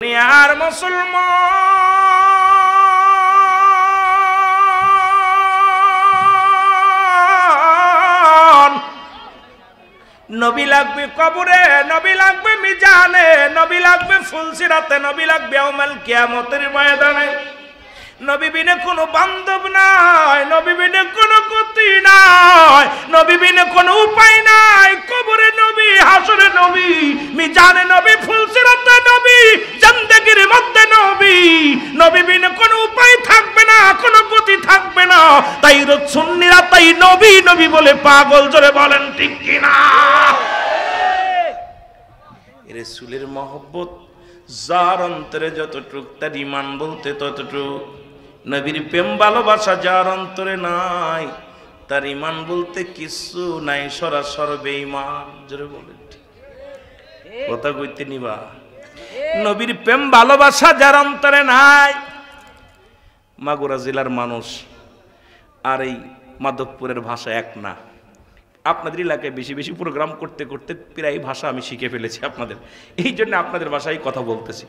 দুনিয়ার মুসলমান নবী লাগবে কবরে, নবী লাগবে মিজানে, নবী লাগবে ফুলসিরাতে, নবী লাগবে ইয়াউমুল কিয়ামতের ময়দানে। নবী বিনে কোনো বান্ধব নাই, নবী বিনে কোনো গতি নাই, নবী বিনে কোনো উপায় নাই। কবরে নবী, হাসরে নবী, মিজানে নবী, ফুলসিরাতে নবী, জিন্দেগির মধ্যে নবী। নবী বিনে কোনো উপায় থাকবে না, কোনো গতি থাকবে না। তাই সুন্নিরা তাই নবী নবী বলে পাগল, জোরে বলেন ঠিক কিনা? রাসূলের মহব্বত যার অন্তরে যতটুক, তার ঈমান বলতে ততটুক। নবীর প্রেম ভালোবাসা যার অন্তরে নাই, তার ঈমান বলতে কিছু নাই, সরাসর বেঈমান। জোরে বলেন কথা কইতে নিবা। নবীর প্রেম ভালোবাসা যার অন্তরে নাই। মাগুরা জেলার মানুষ আর এই মাধবপুরের ভাষা এক না। আপনাদের এলাকায় বেশি বেশি প্রোগ্রাম করতে করতে প্রায় ভাষা আমি শিখে ফেলেছি আপনাদের, এই জন্য আপনাদের ভাষায় কথা বলতেছি।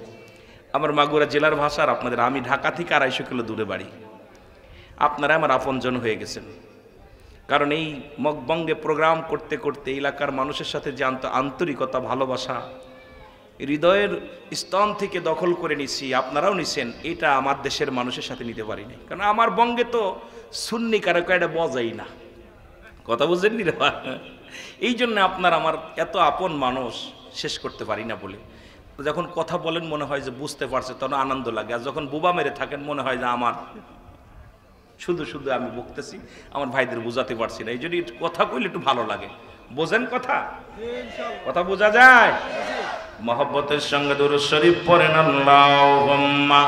আমার মাগুরা জেলার ভাষা আর আপনাদের, আমি ঢাকা থেকে 250 কিলো দূরে বাড়ি। আপনারা আমার আপনজন হয়ে গেছেন, কারণ এই মকবঙ্গে প্রোগ্রাম করতে করতে এলাকার মানুষের সাথে যে আন্তরিকতা, ভালোবাসা হৃদয়ের স্তন থেকে দখল করে নিছি, আপনারাও নিছেন। এটা আমার দেশের মানুষের সাথে নিতে পারি না, কারণ আমার বঙ্গে তো সুন্নি কারো এটা বজাই না। কথা বুঝেননি রে? এই জন্য আপনার আমার এত আপন মানুষ শেষ করতে পারি না বলে। যখন কথা বলেন মনে হয় যে বুঝতে পারছে, তখন আনন্দ লাগে। আর যখন বুবা মেরে থাকেন মনে হয় যে আমার শুধু শুধু আমি বকতেছি, আমার ভাইদের বুঝাতে পারছি না। এই জন্য কথা কইলে একটু ভালো লাগে। বোঝেন কথা? কথা বোঝা যায়? মহব্বতের সঙ্গে দুরূদ শরীফ পড়েন। আল্লাহুম্মা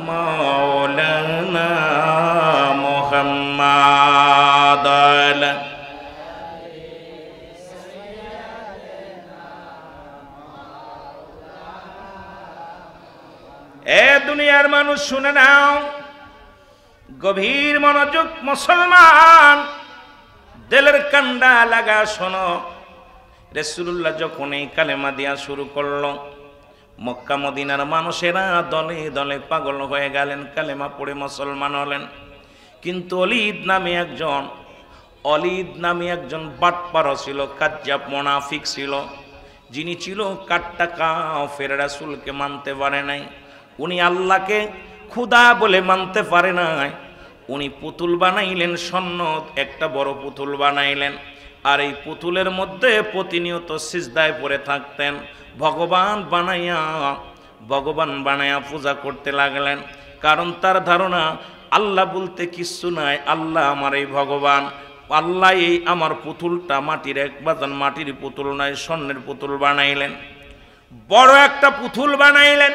মাওলানা মুহাম্মাদ আলা এ দুনিয়ার মানুষ শুনে নাও, গভীর মনোযোগ মুসলমান, দিলের কান্ডা লাগা শোনো। রাসূলুল্লাহ যখন এই কালেমা দিয়া শুরু করলো, মক্কা মদিনার মানুষেরা দলে দলে পাগল হয়ে গেলেন, কালেমা পড়ে মুসলমান হলেন। কিন্তু অলিদ নামে একজন বাটপার ছিল, কাজ্জাব মুনাফিক ছিল, যিনি ছিল কাট্টা কাফের। রাসূলকে মানতে পারে নাই, উনি আল্লাহকে খুদা বলে মানতে পারে নাই। উনি পুতুল বানাইলেন, সন্ন্যত একটা বড় পুতুল বানাইলেন। আর এই পুতুলের মধ্যে প্রতিনিয়ত সিজদায় পড়ে থাকতেন। ভগবান বানায়া পূজা করতে লাগলেন, কারণ তার ধারণা আল্লাহ বলতে কিচ্ছু নাই, আল্লাহ আমার এই ভগবান, আল্লাহ এই আমার পুতুলটা মাটির মাটির পুতুল নয়, স্বর্ণের পুতুল বানাইলেন, বড় একটা পুতুল বানাইলেন।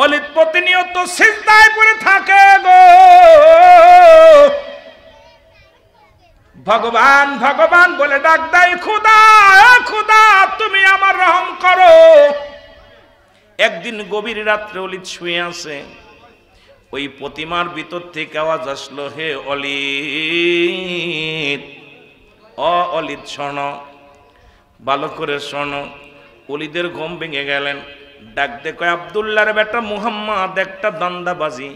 অলিদ প্রতিনিয়ত সিজদায় পড়ে থাকে গো, ভগবান ভগবান বলে ডাক দেয়, খোদা খোদা তুমি আমার রহম করো। একদিন গভীর রাত্রে অলিদ শুয়ে আছে, ওই প্রতিমার ভিতর থেকে আওয়াজ আসলো, হে অলিদ, অলিদ শোনো, ভালো করে শোনো। অলিদের ঘুম ভেঙে গেলেন, ডাক দে কয়, আব্দুল্লাহর বেটা মুহাম্মদ একটা দান্দাবাজি,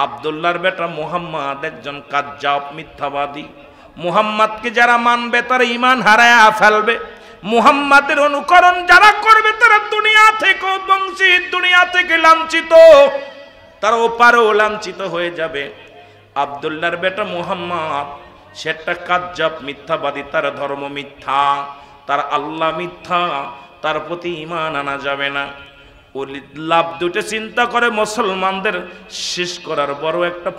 আব্দুল্লাহর বেটা মুহাম্মদ একজন কাজ্জাব মিথ্যাবাদী। মুহাম্মদকে যারা মানবে তারা ঈমান হারায়া ফেলবে, মুহাম্মাদের অনুকরণ যারা করবে তারা দুনিয়া থেকে বঞ্চিত, দুনিয়া থেকে লাঞ্ছিত, তারা ওপারেও লাঞ্ছিত হয়ে যাবে। আব্দুল্লাহর বেটা মুহাম্মদ সেটা কাজ্জাব মিথ্যাবাদী, তার ধর্ম মিথ্যা, তার আল্লাহ মিথ্যা, তার প্রতি ঈমান আনা যাবে না। অলিদ লাভ দুটো চিন্তা করে, মুসলমানদের শেষ করার বড় একটা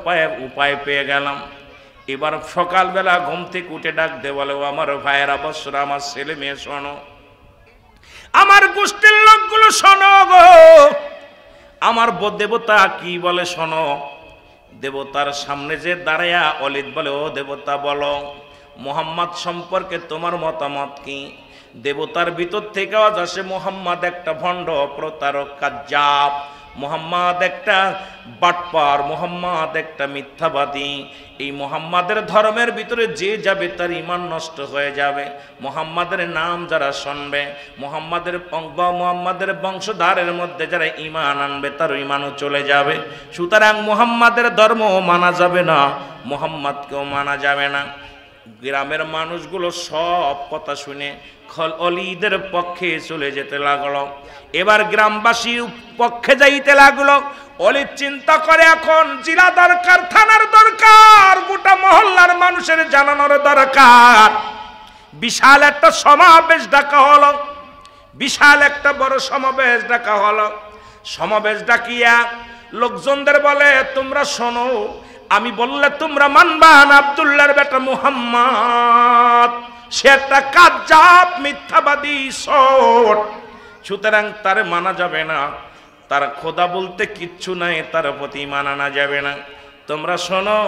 উপায় পেয়ে গেলাম। এবার সকালবেলা ঘুম থেকে উঠে ডাক দে, বলে, আমার ভাইয়েরা, বৎসরা, আমার ছেলে মেয়ে শোনো, আমার গোষ্ঠীর লোকগুলো শোনো গো, আমার দেবতা কি বলে শোনো। দেবতার সামনে যে দাঁড়ায়া অলিদ বলে, ও দেবতা বলো, মুহাম্মদ সম্পর্কে তোমার মতামত কি? দেবতার ভিতর থেকে আওয়াজ আসে, মুহাম্মদ একটা ভণ্ড, প্রতারক, কাজ্জাব, মুহাম্মদ একটা বাটপার, মুহাম্মদ একটা মিথ্যাবাদী। এই মুহাম্মাদের ধর্মের ভিতরে যে যাবে তার ঈমান নষ্ট হয়ে যাবে। মুহাম্মাদের নাম যারা শুনবে, মুহাম্মাদের বংশধারের মধ্যে যারা ঈমান আনবে তার ঈমানও চলে যাবে। সুতরাং মুহাম্মাদের ধর্ম মানা যাবে না, মুহাম্মাদকেও মানা যাবে না। গ্রামের মানুষগুলো সব কথা শুনে অলিদের পক্ষে চলে যেতে লাগলো। এবার গ্রামবাসীর পক্ষে যাইতে লাগলো। অলি চিন্তা করে এখন জেলা দরকার, থানার দরকার, গোটা মহল্লার মানুষের জানানোর দরকার। বিশাল একটা সমাবেশ ডাকা হলো, বিশাল একটা বড় সমাবেশ ডাকা হলো। সমাবেশ ডাকিয়া লোকজনদের বলে, তোমরা শোনো, আমি বললে তোমরা মানবা না। আব্দুল্লাহর বেটা মুহাম্মদ সে একটা কাজ্জাব, মিথ্যাবাদী, সট। সুতরাং তার মানা যাবে না, তার খোদা বলতে কিচ্ছু নাই, তার প্রতি মানানো যাবে না। তোমরা শোনো।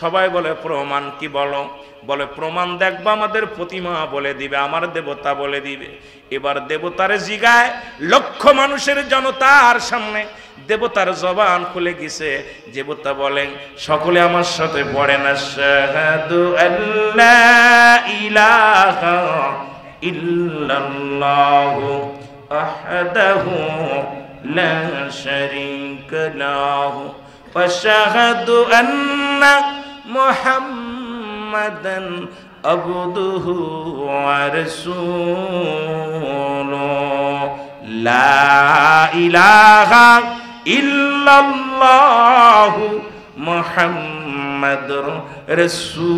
সবাই বলে প্রমাণ কি বলো? বলে প্রমাণ দেখবা, আমাদের প্রতিমা বলে দিবে, আমার দেবতা বলে দিবে। এবার দেবতারে জিগায়, লক্ষ মানুষের জনতার সামনে দেবতার জবান খুলে গেছে। দেবতা বলেন, সকলে আমার সাথে পড়েন, আশহাদু আল্লা ইলাহা ইল্লাল্লাহু ওয়াহদাহু লা শারীকা লাহু ওয়া আশহাদু আন্না মুহাম্মাদান আবদুহু ওয়া রাসূলুহু লা ইলাহা ইল্লাল্লাহু মুহাম্মাদুর রাসূলুল্লাহ।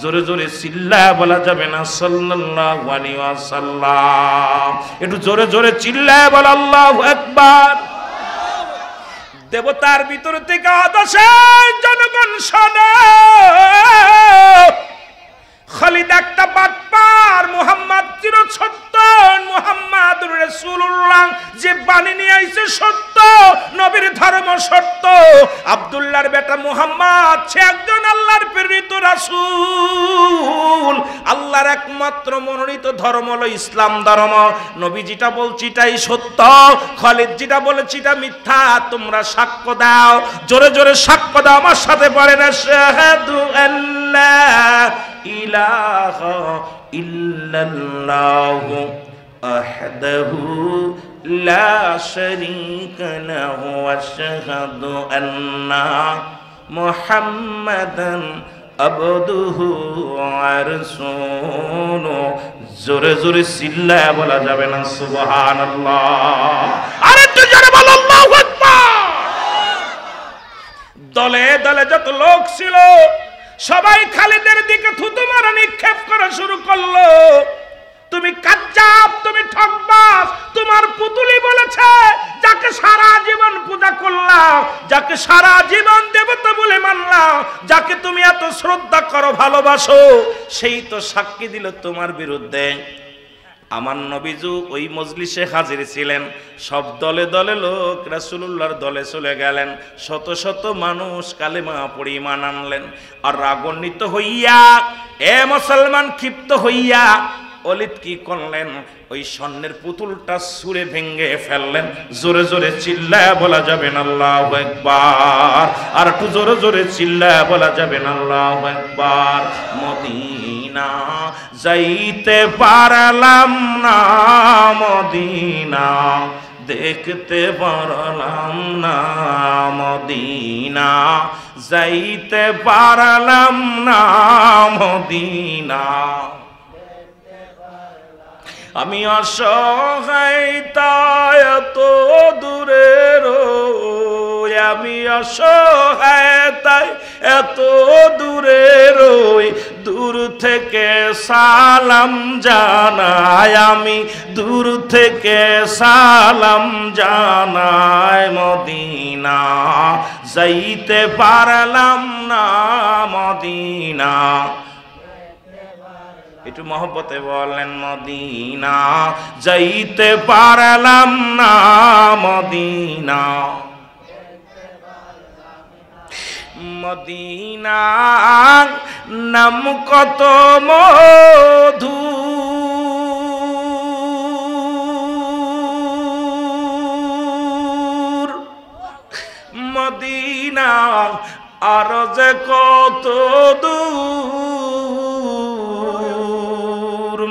জোরে জোরে চিল্লায় বলা যাবে না সাল্লাল্লাহু আলাইহি ওয়াসাল্লাম? একটু জোরে জোরে চিল্লায় বল আল্লাহু আকবার। দেবতার ভিতর থেকে আদেশের জনগণ শোনো, খালিদ একটা বাটপার, মুহাম্মদ চির সত্য, মুহাম্মাদুর রাসূলুল্লাহ যে বাণী নিয়ে আইছে সত্য, নবীর ধর্ম সত্য। আব্দুল্লাহর বেটা মুহাম্মদ সে একজন আল্লাহর প্রেরিত রাসূল। আল্লাহর একমাত্র মনোনীত ধর্ম হলো ইসলাম ধর্ম। নবী যেটা বলছি এটাই সত্য, খালিদ যেটা বলেছি এটা মিথ্যা। তোমরা সাক্ষ্য দাও, জোরে জোরে সাক্ষ্য দাও। আমার সাথে পড়েন, আশহাদু আল্লা ইলাহা ইল্লাল্লাহু ওয়াহদাহু লা শারীকা লাহু ওয়া আশহাদু আন্না মুহাম্মাদান আবদুহু ওয়া রাসূলুহু। জোরে জোরে চিল্লায়া বলা যাবে না সুবহানাল্লাহ? আরে তুই জোরে বল আল্লাহু আকবার। দলে দলে যত লোক ছিল সবাই খালিদের দিকে থুতু মারা নিক্ষেপ করা শুরু করলো। তুমি কাজ্জাব, তুমি ঠকবাজ, তোমার পুতুলি বলেছে যাকে সারা জীবন পূজা করলাম, যাকে সারা জীবন দেবতা বলে মানলাম, যাকে তুমি এত শ্রদ্ধা করো, ভালোবাসো, সেই তো সাক্ষী দিল তোমার বিরুদ্ধে। আমার নবীজু ওই মজলিসে হাজির ছিলেন। সব দলে দলে লোক রাসূলুল্লাহর দলে চলে গেলেন। শত শত মানুষ কালেমা পড়ে ঈমান আনলেন। আর রাগান্বিত হইয়া, এ মুসলমান, ক্ষিপ্ত হইয়া অলিদ কি করলেন? ওই স্বর্ণের পুতুলটা ছুঁড়ে ভেঙে ফেললেন। জোরে জোরে চিল্লায় বলা যাবে না আল্লাহু আকবার? আর একটু জোরে জোরে চিল্লায় বলা যাবে না আল্লাহু আকবার? মদিনা যাইতে পারলাম না, মদিনা দেখতে পারলাম না, মদিনা যাইতে পারলাম না, মদিনা। আমি অসহায় তাই এত দূরে রই, আমি অসহায় তাই এত দূরে রই, দূর থেকে সালাম জানাই, আমি দূর থেকে সালাম জানাই, মদিনা যাইতে পারলাম না, মদিনা। একটু মহব্বতে বলেন, মদিনা যাইতে পারলাম না, মদিনা। মদিনা নাম কত মধু, আর যে কত দূর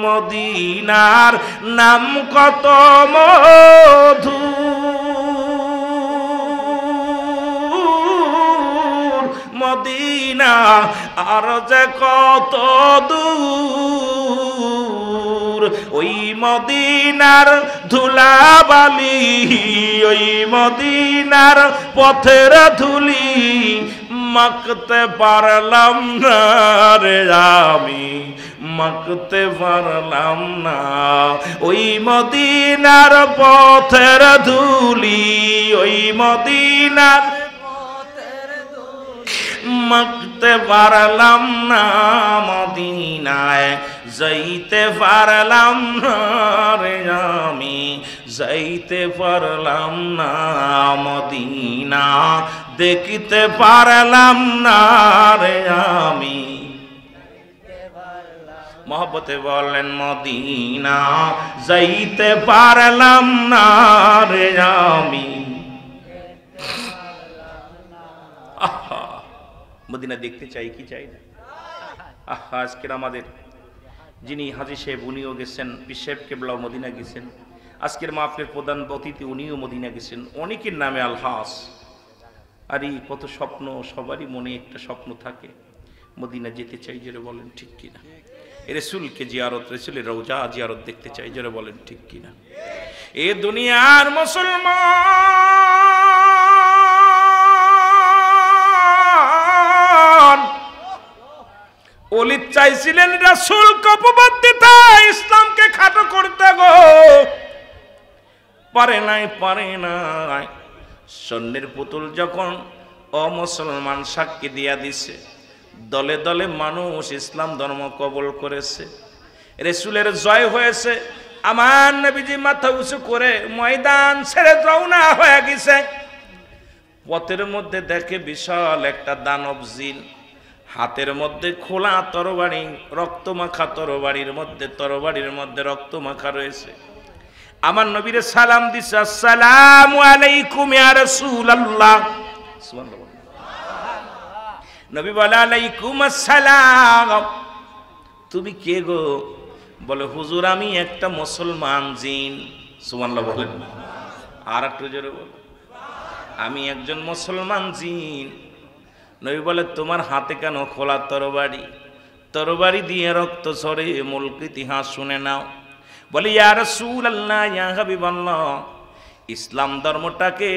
মদিনার নাম কত মধু মদিনা আর যে কত দূর ওই মদিনার ধুলাবালি ওই মদিনার পথের ধুলি মাখতে পারলাম না রে আমি মাখতে পারলাম না ওই মদিনার পথের ধুলি ওই মদিনার মাখতে পারলাম না মদিনায় যাইতে পারলাম না রে আমি যাইতে পারলাম না মদিনা দেখিতে পারলাম না রে আমি মহব্বতে বলেন মদিনা যাইতে পারলাম না রে আমি আহা মদিনা দেখতে চাই কি চাই না আহা আজকের আমাদের যিনি হাজী সাহেব উনিও গেছেন পীর সাহেব কেবলাও মদিনা গেছেন আজকের মাহফিলের প্রধান অতিথি উনিও মদিনা গেছেন অনেকের নামে আলহাস আর এই কত স্বপ্ন সবারই মনে একটা স্বপ্ন থাকে মদিনা যেতে চাই যারা বলেন ঠিক কিনা রাসূলকে জিয়ারত রাসূলের রওজা জিয়ারত দেখতে চাই যারা বলেন ঠিক কিনা এ দুনিয়ার মুসলমান ওলিদ চাইছিলেন রাসূলকে অপবাদ দিতে ইসলামকে খাটো করতে গো পারে নাই স্বর্ণের পুতুল যখন অমুসলমান সাক্ষী দিয়া দিছে দলে দলে মানুষ ইসলাম ধর্ম কবুল করেছে রাসূলের জয় হয়েছে আমার নবীজি মাথা উঁচু করে ময়দান ছেড়ে রওনা হয়ে গেছে পথের মধ্যে দেখে বিশাল একটা দানব জিন হাতের মধ্যে খোলা তরবারি রক্তমাখা তরবারির মধ্যে রক্তমাখা রয়েছে আমার নবীরে সালাম দিছে আসসালামু আলাইকুম ইয়া রাসূলুল্লাহ সুবহানাল্লাহ নবী বলে আলাইকুম আসসালাম তুমি কে গো বলে হুজুর আমি একটা মুসলমান জিন সুবহানাল্লাহ বলেন আর একটু জোরে বল আমি একজন মুসলমান জিন নবী বলে তোমার হাতে কেন খোলা তরবারি দিয়ে রক্ত ঝরে মূল ইতিহাস শুনে নাও বলে ইয়া রাসূলুল্লাহ ইয়া হাবিবাল্লাহ ইসলাম ধর্মটাকে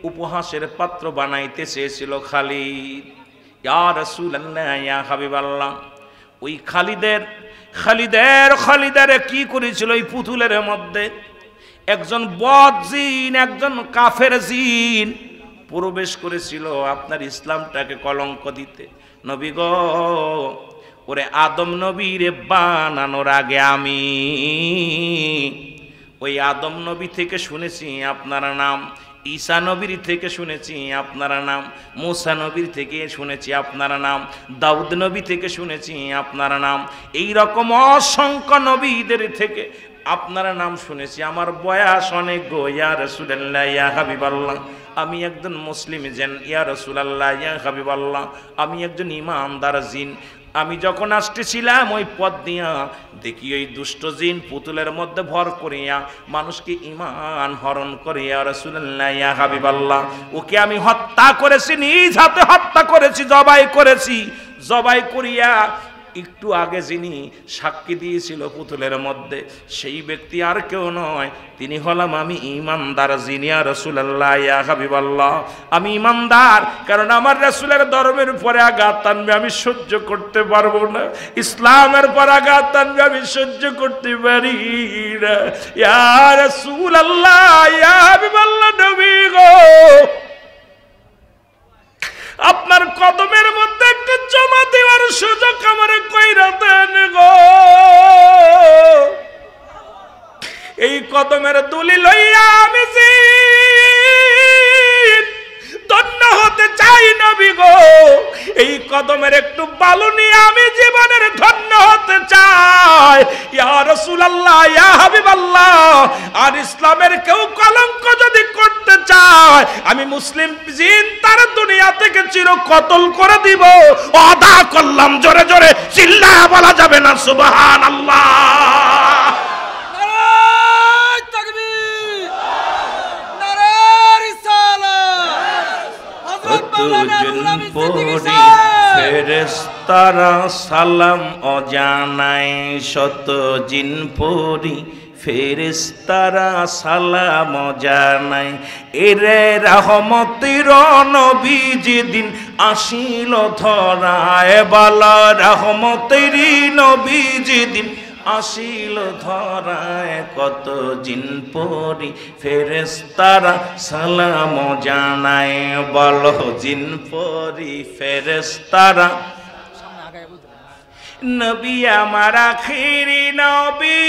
উপহাসের পাত্র বানাইতে চেয়েছিল খালিদ ইয়া রাসূলুল্লাহ ইয়া হাবিবাল্লাহ ওই খালিদের কি করেছিল ওই পুতুলের মধ্যে একজন বদ জিন একজন কাফের জিন প্রবেশ করেছিল আপনার ইসলামটাকে কলঙ্ক দিতে নবী গো ওরে আদম নবীরে বানানোর আগে আমি ওই আদম নবী থেকে শুনেছি আপনার নাম ঈসা নবীর থেকে শুনেছি আপনার নাম মুসা নবীর থেকে শুনেছি আপনার নাম দাউদ নবী থেকে শুনেছি আপনার নাম এই রকম অসংখ্য নবীদের থেকে আপনার নাম শুনেছি আমার বয়স অনেক গো ইয়া রাসূলুল্লাহ ইয়া হাবিবাল্লাহ আমি একজন মুসলিম জিন ইয়া রাসূলুল্লাহ ইয়া হাবিবাল্লাহ আমি একজন ঈমানদার জিন আমি যখন আসতেছিলাম ওই পথ দিয়া দেখি ওই দুষ্ট জিন পুতুলের মধ্যে ভর করিয়া মানুষকে ঈমান হরণ করে ইয়া রাসূলুল্লাহ ইয়া হাবিবাল্লাহ ওকে আমি হত্যা করেছি নিজ হাতে হত্যা করেছি জবাই করিয়া একটু আগে যিনি সাক্ষী দিয়েছিল পুতুলের মধ্যে সেই ব্যক্তি আর কেউ নয় তিনি হলাম আমি ঈমানদার জিন ইয়া রাসূলুল্লাহ ইয়া হাবিবাল্লাহ আমি ঈমানদার কারণ আমার রাসূলের ধর্মের উপরে আঘাত টানবে আমি সহ্য করতে পারবো না ইসলামের উপর আঘাত টানবে আমি সহ্য করতে পারি না ইয়া রাসূলুল্লাহ ইয়া হাবিবাল্লাহ নবী গো আপনার কদমের মধ্যে একটা জমা দেওয়ার সুযোগ আমারে কইরা দেন গো এই কদমের দুলি লইয়া আমি ধন্য হতে চাই নবী গো এই কদমের একটু বালু নিয়ে আমি জীবনের ধন্য হতে চাই ইয়া রাসূলুল্লাহ ইয়া হাবিবাল্লাহ আর ইসলামের কেউ কলঙ্ক যদি করতে চায় আমি মুসলিম জিন তার দুনিয়া থেকে চির কতল করে দিব। ওয়াদা করলাম, জোরে জোরে চিল্লায়া বলা যাবে না সুবহানাল্লাহ। নারে তাকবীর, নারে রিসালাত। হযরত মাওলানা রুহুল আমিন সিদ্দিকী সাহেব। ফেরেশতারা সালাম অজানায়, শত জিন পরি ফেরেশতারা সালাম জানায়। এরে রহমতের নবী যেদিন আসিল ধরায়, বালা রহমতের নবী যেদিন আসিল ধরায়, কত জিন পরি ফেরেশতারা সালাম জানায়। বলো জিন পরি ফেরেশতারা। নবী আমার আখিরি নবী,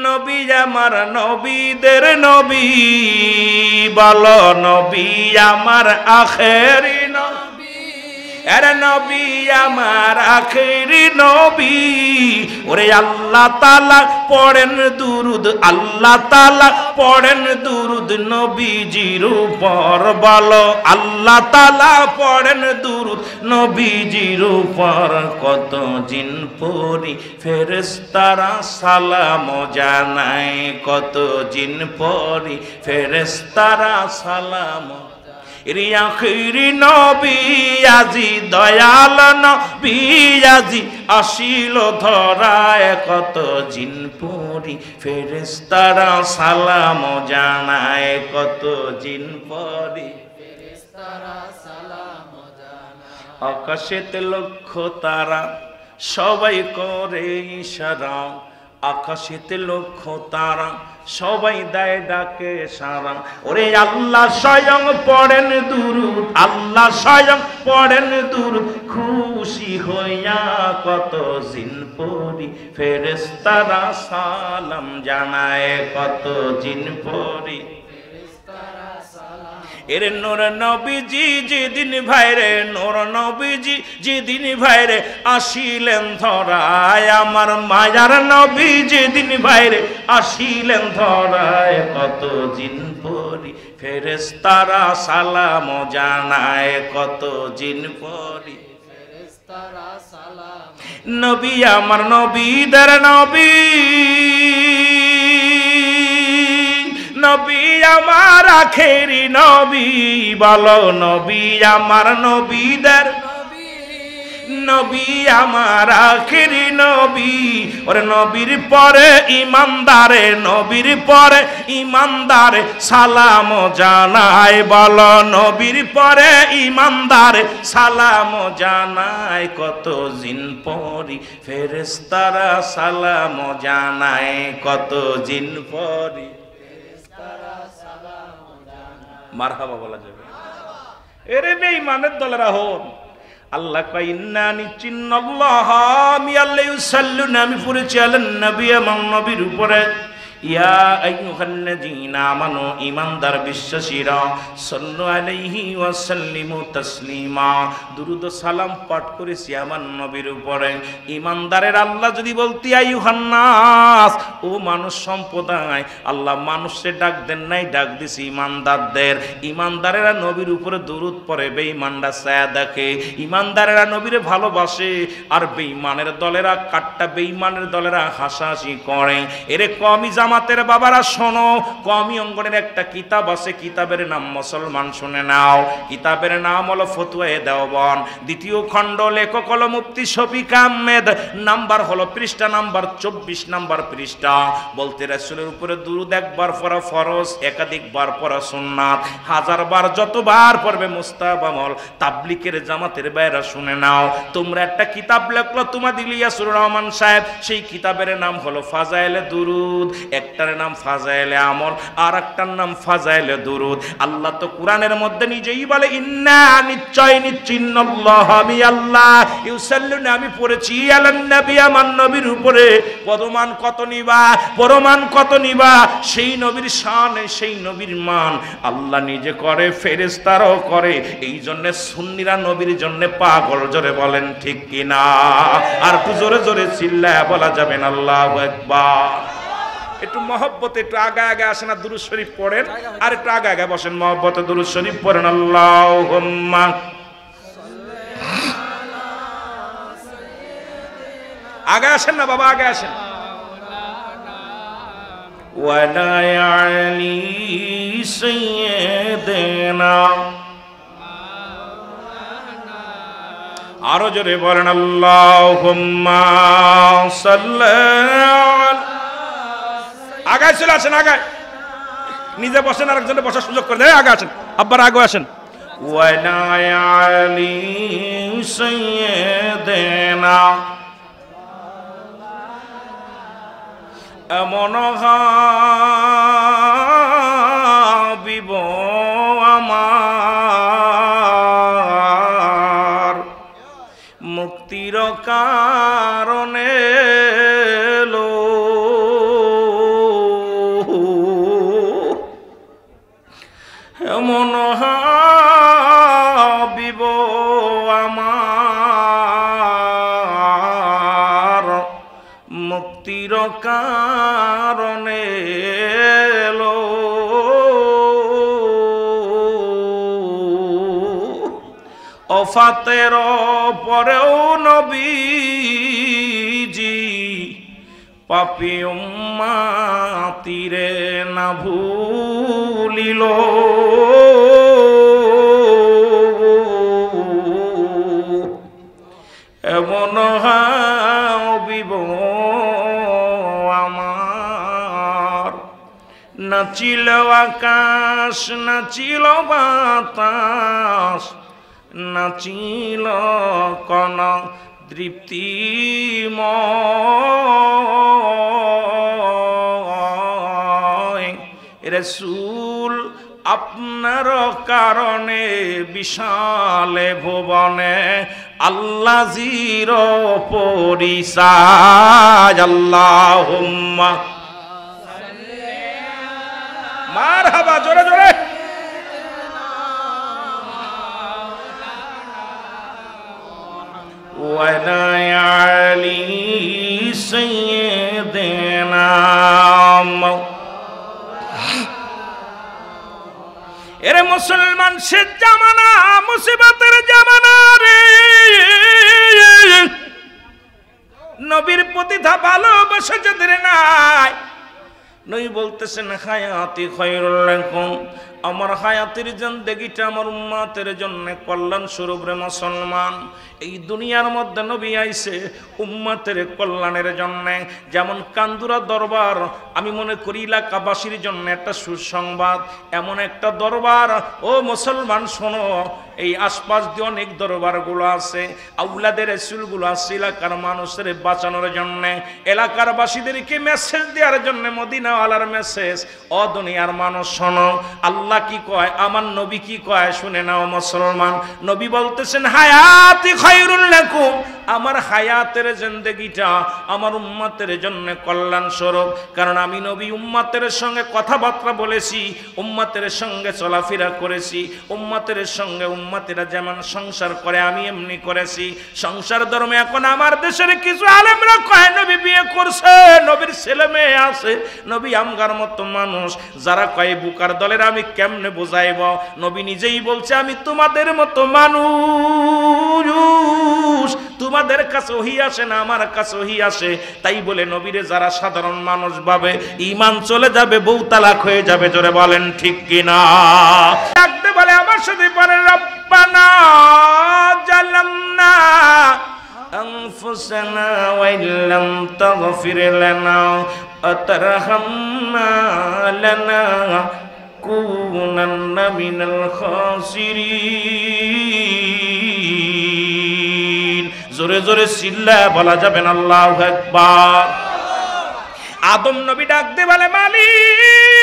নবী আমার নবীদের নবী, বলো নবী আমার আখিরি নবী। এরে নবী আমার আখিরি নবী। ওরে আল্লাহ তাআলা পড়েন দুরুদ, আল্লাহ তাআলা পড়েন দুরুদ নবীজির উপর। বলো আল্লাহ তাআলা পড়েন দুরুদ নবীজির উপর। কত জিন পরি ফেরেশতারা সালাম জানায়, কত জিন পরি ফেরেশতারা সালাম। আখিরি নবী আজি দয়াল নবী আজি আসিল ধরায়, কত জিন পরি ফেরেশতারা সালাম জানায়, কত জিন পরি ফেরেশতারা সালাম জানায়। আকাশেতে লক্ষ তারা সবাই করে ইশারা, আকাশেতে লক্ষ তারা সবাই দেয় ডাকে সারা। ওরে আল্লাহ স্বয়ং পড়েন দুরুদ, আল্লাহ স্বয়ং পড়েন দুরুদ খুশি হইয়া, কত জিন পরি ফেরেশতারা সালাম জানায়, কত জিন পরি ফেরেশতারা সালাম। এরে নূর নবীজি যেদিন ভাইরে, নূর নবীজি যেদিন ভাইরে আসিলেন ধরায়, আমার মায়ার নবী যেদিন ভাইরে আসিলেন ধরায়, কত জিন পরি ফেরেশতারা সালাম জানায়, কত জিন পরি ফেরেশতারা সালাম। নবী আমার নবীদের নবী, নবী আমার আখেরি নবী, বলো নবী আমার নবীদের নবী, আমার আখেরি নবী। ওরে নবীর পরে ইমানদারে, নবীর পরে ইমানদারে সালাম জানায়, বলো নবীর পরে ইমানদারে সালাম জানায়, কত জিন পরি ফেরেশতারা সালাম জানায়, কত জিন পরি মারহাবা বলা যাবে। এরে বেঈমানের দলেরা হন, আল্লাহ কয় ইন্নানি চিন্নাল্লাহ মিয়াল্লা ইউসাল্লুনা, আমি পড়েছি আলান নবী, আমার নবীর উপরে। ইয়া আইয়ুহাল্লাযীনা আমানু, ঈমানদার বিশ্বাসীরা, সাল্লু আলাইহি ওয়া সাল্লিমু তাসলিমা, দুরূদ ও সালাম পাঠ করেছি আমার নবীর উপরে। ঈমানদারের আল্লাহ যদি বলতি আইয়ুহান নাস, ও মানুষ সম্প্রদায়, আল্লাহ মানুষে ডাক দেন নাই, ডাক দিছি ঈমানদারদের। ঈমানদারেরা নবীর উপরে দুরূদ পড়ে, বেঈমানরা ছায়া দেখে। ঈমানদারেরা নবীরে ভালোবাসে, আর বেঈমানের দলেরা কাট্টা বেঈমানের দলেরা হাসাহাসি করে। এরে কওমি জামাতের বাবারা শোনো, কওমি অঙ্গনের একটা কিতাব আছে, কিতাবের নাম মুসলমান, শুনে নাও। কিতাবের নাম হলো ফতোয়ায়ে দেওবন্দ, দ্বিতীয় খণ্ড, লেখক হলো মুফতি শফিক আহমেদ, নাম্বার হলো পৃষ্ঠা নাম্বার 24 নাম্বার পৃষ্ঠা। বলতে রাসূলের উপরে দুরূদ একবার পড়া ফরজ, একাধিকবার পড়া সুন্নাত, হাজারবার যতবার পড়বে মুস্তাহাব আমল। তাবলীগের জামাতের বাইরা শুনে নাও, তোমরা একটা কিতাব লেখলো তোমাদের ইলিয়াসুর রহমান সাহেব, সেই কিতাবের নাম হলো ফাজাইলে দুরূদ। একটার নাম ফাজাইলে আমল, আর একটার নাম ফাজাইলে দুরূদ। আল্লাহ তো কোরআনের মধ্যে নিজেই বলে ইন্না, নিশ্চয় নিশ্চিন্নাল্লাহ, আমি আল্লাহ, ইউসাল্লুনা, আমি পড়েছি আলান নবী, আমার নবীর উপরে। পরমান কত নিবা, পরমান কত নিবা, সেই নবীর শান, সেই নবীর মান আল্লাহ নিজে করে, ফেরেশতারাও করে। এই জন্য সুন্নিরা নবীর জন্য পাগল, জোরে বলেন ঠিক কিনা? আর জোরে জোরে চিল্লায়া বলা যাবেন আল্লাহু আকবার। একটু মহব্বতে একটু আগে আগে আসেন আর দুরূদ শরীফ পড়েন আর একটু আগে আগে বসেন মহব্বতে দুরূদ শরীফ পড়েন আল্লাহুম্মা আগে আসেন না বাবা আগে আসেন ওয়ালা আলী সাইয়্যিদিনা আরো জোরে বলেন আল্লাহুম্মা সাল্লি আগায় চলে আসেন আগায় নিজে বসেন আর একজনের বসার সুযোগ করে দেয় আগে আসেন আব্বার আগে আসেন ওয়ালা আলী সাইয়্যিদিনা এমন হাবিব আমার মুক্তির কারণে লো এমন হাবিব আমার মুক্তির কারণে লো ওফাতের পরেও নবীজি পাপী উম্মতিরে না ভুলিল এমন হাবিব আমার নাচিল আকাশ নাচিল বাতাস নাচিল কন তৃপ্তিময় রাসূল আপনার কারণে বিশালে ভুবনে আল্লাহ জির পরিচয় আল্লাহুম্মা মারহাবা জোরে জোরে ওয়ালা আলী সাইয়্যিদিনা এরে মুসলমান সে জামানা মুসিবতের জামানা রে নবীর প্রতি ভালোবাসা যাদের নাই নবী বলতেছেন হায়াতি খায়রুল লাকুম আমার হায়াতের জিন্দেগিটা আমার উম্মতের জন্য কল্যাণ স্বরূপ রে মুসলমান এই দুনিয়ার মধ্যে নবী আইছে উম্মতের কল্যাণের জন্য যেমন কান্দুরা দরবার আমি মনে করি এলাকাবাসীর জন্য একটা সুসংবাদ এমন একটা দরবার ও মুসলমান শোনো এই আশপাশ দিয়ে অনেক দরবারগুলো আছে আউলাদে রাসূলগুলো আছে এলাকার মানুষের বাঁচানোর জন্য এলাকার বাসীদেরকে মেসেজ দেওয়ার জন্য মদিনাওয়ালার মেসেজ ও দুনিয়ার মানুষ শোনো আল্লাহ কি কয় আমার নবী কি কয় শুনে নাও মুসলমান নবী বলতেছেন হায়াতি খায়রুল লাকুম আমার হায়াতের জিন্দেগিটা আমার উম্মতের জন্য কল্যাণ স্বরূপ কারণ আমি নবী উম্মতের সঙ্গে কথাবার্তা বলেছি উম্মতের সঙ্গে চলাফেরা করেছি উম্মতের সঙ্গে উম্মতেরা যেমন সংসার করে আমি এমনি করেছি সংসার ধর্মে এখন আমার দেশের কিছু আলেমরা কয় নবী বিয়ে করছে নবীর ছেলে মেয়ে আছে নবী আমগার মতো মানুষ যারা কয় বুকার দলের আমি কেমনে বোঝাইব নবী নিজেই বলছে আমি তোমাদের মতো মানুষ তোমাদের কাছে ওহী আসে না আমার কাছে ওহী আসে তাই বলে নবীরে যারা সাধারণ মানুষ ভাবে ঈমান চলে যাবে বউ তালাক হয়ে যাবে জোরে বলেন ঠিক কি না ডাকতে বলে আমার সাথে পড়ে রব্বানা জালামনা أنفسنا وإن لم تغفر لنا وترحمنا لنكونن من الخاسرين জোরে জোরে চিল্লায় বলা যাবে না আল্লাহু আকবার আদম নবী ডাকতে বলে মালিক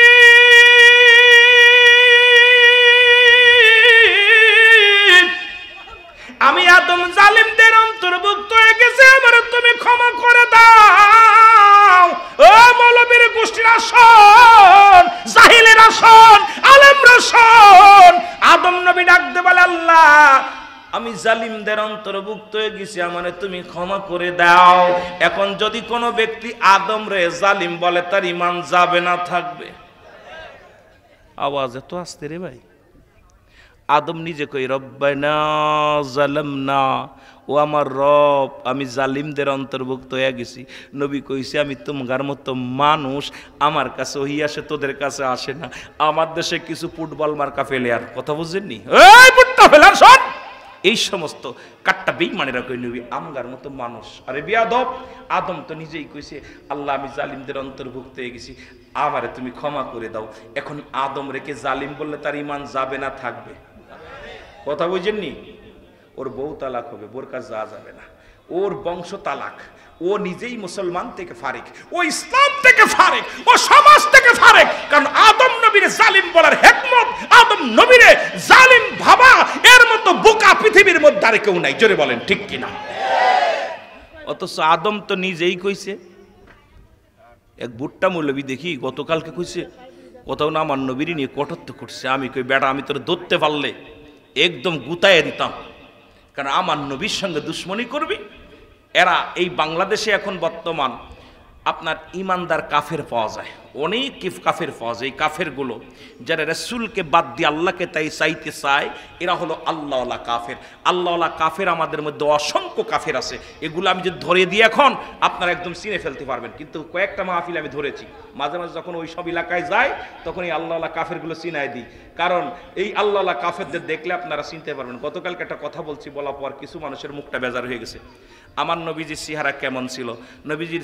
আমি আদম জালিমদের অন্তর্ভুক্ত হয়ে গেছি আমার তুমি ক্ষমা করে দাও ও মৌলবীর গোষ্ঠীরা শোন জাহিলেরা শোন আলেমরা শোন আদম নবী ডাকতে বলে আল্লাহ আমি জালিমদের অন্তর্ভুক্ত হয়ে গেছি, আমারে তুমি ক্ষমা করে দাও। এখন যদি কোনো ব্যক্তি আদম রে জালিম বলে, তার ঈমান যাবে না থাকবে? আওয়াজ এত আস্তে রে ভাই। আদম নিজে কই রব্বানা জালামনা, ও আমার রব আমি জালিমদের অন্তর্ভুক্ত হয়ে গেছি। নবী কইছে আমি তোমার মতো মানুষ, আমার কাছে ওই আসে, তোদের কাছে আসে না। আমার দেশে কিছু ফুটবল মার্কা প্লেয়ার, কথা বুঝেননি? এই ফুটটা ফেলার শট, এই সমস্ত কাট্টা বেঈমানেরা কই নবী আমগার মতো মানুষ। আরে বিয়াদব, আদম তো নিজেই কইছে আল্লাহ আমি জালিমদের অন্তর্ভুক্ত হয়ে গেছি, আমারে তুমি ক্ষমা করে দাও। এখন আদম রেখে জালিম বললে তার ঈমান যাবে না থাকবে? কথা বুঝেননি? ওর বউ তালাক হবে, বোর কাছে যাওয়া যাবে না, ওর বংশ তালাক, ও নিজেই মুসলমান থেকে ফারিক, ও ইসলাম থেকে ফারিক, ও সমাজ থেকে ফারিক। কারণ আদম নবীরে জালিম বলার হিকমত, আদম নবীরে জালিম ভাবা এর মতো বোকা পৃথিবীর মধ্যে আর কেউ নাই। জোরে বলেন ঠিক কিনা? অথচ আদম তো নিজেই কইছে। এক বুট্টা মৌলবী দেখি গতকালকে কইছে কোথাও না আমার নবীর নিয়ে কটত্ব করছে। আমি কই বেটা, আমি তোর ধরতে পারলে একদম গুতায়ে দিতাম, কারণ আমার নবীর সঙ্গে দুশ্মনী করবি। এরা এই বাংলাদেশে এখন বর্তমান আপনার ইমানদার কাফের পাওয়া যায়, অনেক কাফের পাওয়া যায়। এই কাফেরগুলো যারা রাসূলকে বাদ দিয়ে আল্লাহকে তাই চাইতে চায়, এরা হলো আল্লাহওয়ালা কাফের। আল্লাহওয়ালা কাফের আমাদের মধ্যে অসংখ্য কাফের আছে, এগুলো আমি যদি ধরে দিই এখন আপনারা একদম চিনে ফেলতে পারবেন। কিন্তু কয়েকটা মাহফিল আমি ধরেছি, মাঝে মাঝে যখন ওই সব এলাকায় যায় তখন এই আল্লাহওয়ালা কাফেরগুলো চিনাই দিই, কারণ এই আল্লাহওয়ালা কাফেরদের দেখলে আপনারা চিনতে পারবেন। গতকালকে একটা কথা বলছি, বলার পর কিছু মানুষের মুখটা বেজার হয়ে গেছে। আমার নবীজির চেহারা কেমন ছিল, নবীজির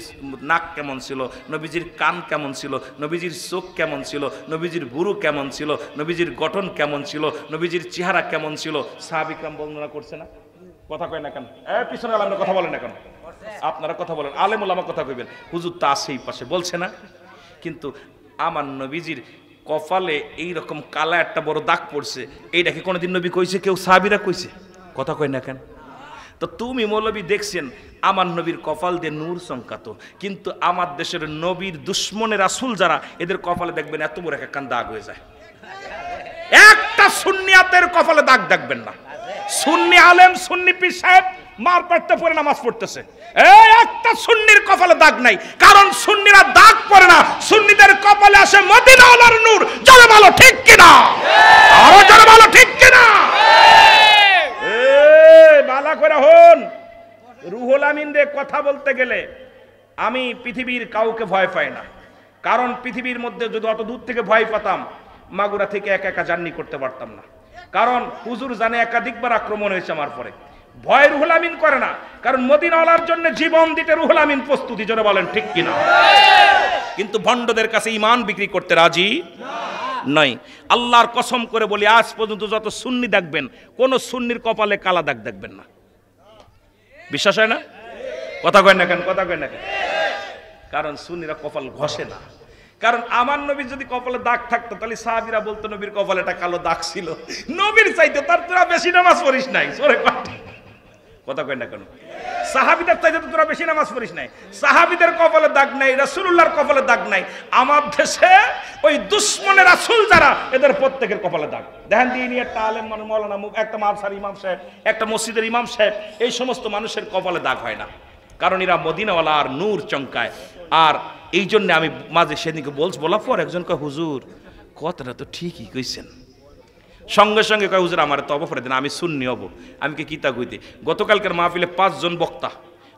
নাক কেমন ছিল, নবীজির কান কেমন ছিল, নবীজির চোখ কেমন ছিল, নবীজির বুরু কেমন ছিল, নবীজির গঠন কেমন ছিল, নবীজির চেহারা কেমন ছিল, সাহাবিকরাম বর্ণনা করছে না? কথা কয় না কেন? পিছনে আলেমরা কথা বলেন না কেন? আপনারা কথা বলেন, আলেম ওলামা কথা কইবেন, হুজুর তা সেই পাশে বলছে না? কিন্তু আমার নবীজির কপালে এইরকম কালা একটা বড় দাগ পড়ছে, এইটা কি কোনোদিন নবী কইছে? কেউ সাহাবীরা কইছে? কথা কয় না কেন? তো তুমি মৌলবী দেখছেন আমার নবীর কপাল দিয়ে নূর চমকাত, কিন্তু আমার দেশের নবীর দুশ্মনের রাসূল যারা, এদের কপালে দেখবেন এত বড় একটা দাগ হয়ে যায়। একটা সুন্নিয়াতের কপালে দাগ দেখবেন না। সুন্নি আলেম, সুন্নি পীর সাহেব মার পাড়তে পরে নামাজ পড়তেছে, এই একটা সুন্নির কপালে দাগ নাই, কারণ সুন্নিরা দাগ পড়ে না, সুন্নিদের কপালে আসে মদিনাওয়ালার নূর। জোরে বলো ঠিক কিনা? আরো জোরে বলো ঠিক কিনা? বালা করে হন, রুহুল আমিন রে কথা বলতে গেলে আমি পৃথিবীর কাউকে ভয় পাই না, কারণ পৃথিবীর মধ্যে যদি অত দূর থেকে ভয় পেতাম মাগুরা থেকে একা একা জার্নি করতে পারতাম না, কারণ হুজুর জানে একাধিকবার আক্রমণ হয়েছে আমার পরে। ভয় রুহুল আমিন করে না, কারণ মদিনাওয়ালার জন্য জীবন দিতে রুহুল আমিন প্রস্তুতি। জোরে বলেন ঠিক কিনা? কিন্তু ভণ্ডদের কাছে ঈমান বিক্রি করতে রাজি নয়। আল্লাহর কসম করে বলি, আজ পর্যন্ত যত সুন্নি দেখবেন, কোন সুন্নির কপালে কালা দাগ দেখবেন না। বিশ্বাস হয় না? কথা কয় না কেন? কথা কয় না কেন? কারণ সুন্নিরা কপাল ঘষে না। কারণ আমার নবীর যদি কপালে দাগ থাকতো তাহলে সাহাবীরা বলতো নবীর কপালে একটা কালো দাগ ছিল, নবীর চাইতে তার তোরা বেশি নামাজ পড়িস নাই। কথা কয় না কেন? সাহাবীদের চাইতে তোরা বেশি নামাজ পড়িস নাই। সাহাবীদের কপালে দাগ নাই, রাসূলুল্লাহর কপালে দাগ নাই। আমার দেশে ওই দুশ্মনের রাসূল যারা, এদের প্রত্যেকের কপালে দাগ। দেখেন দিন একটা আলেম মানে মাওলানা, একটা মাদ্রাসার ইমাম সাহেব, একটা মসজিদের ইমাম সাহেব, এই সমস্ত মানুষের কপালে দাগ হয় না, কারণ এরা মদিনাওয়ালা আর নূর চমকায়। আর এই জন্য আমি মাঝে সেদিনকে বলার পর একজন কয় হুজুর কথাটা তো ঠিকই কইছেন, সঙ্গে সঙ্গে কয় হুজুর আমার তো অবফরে দেন, আমি সুন্নি হব। আমি কি কিতা কইতে, গতকালকের মাহফিলে 5 জন বক্তা,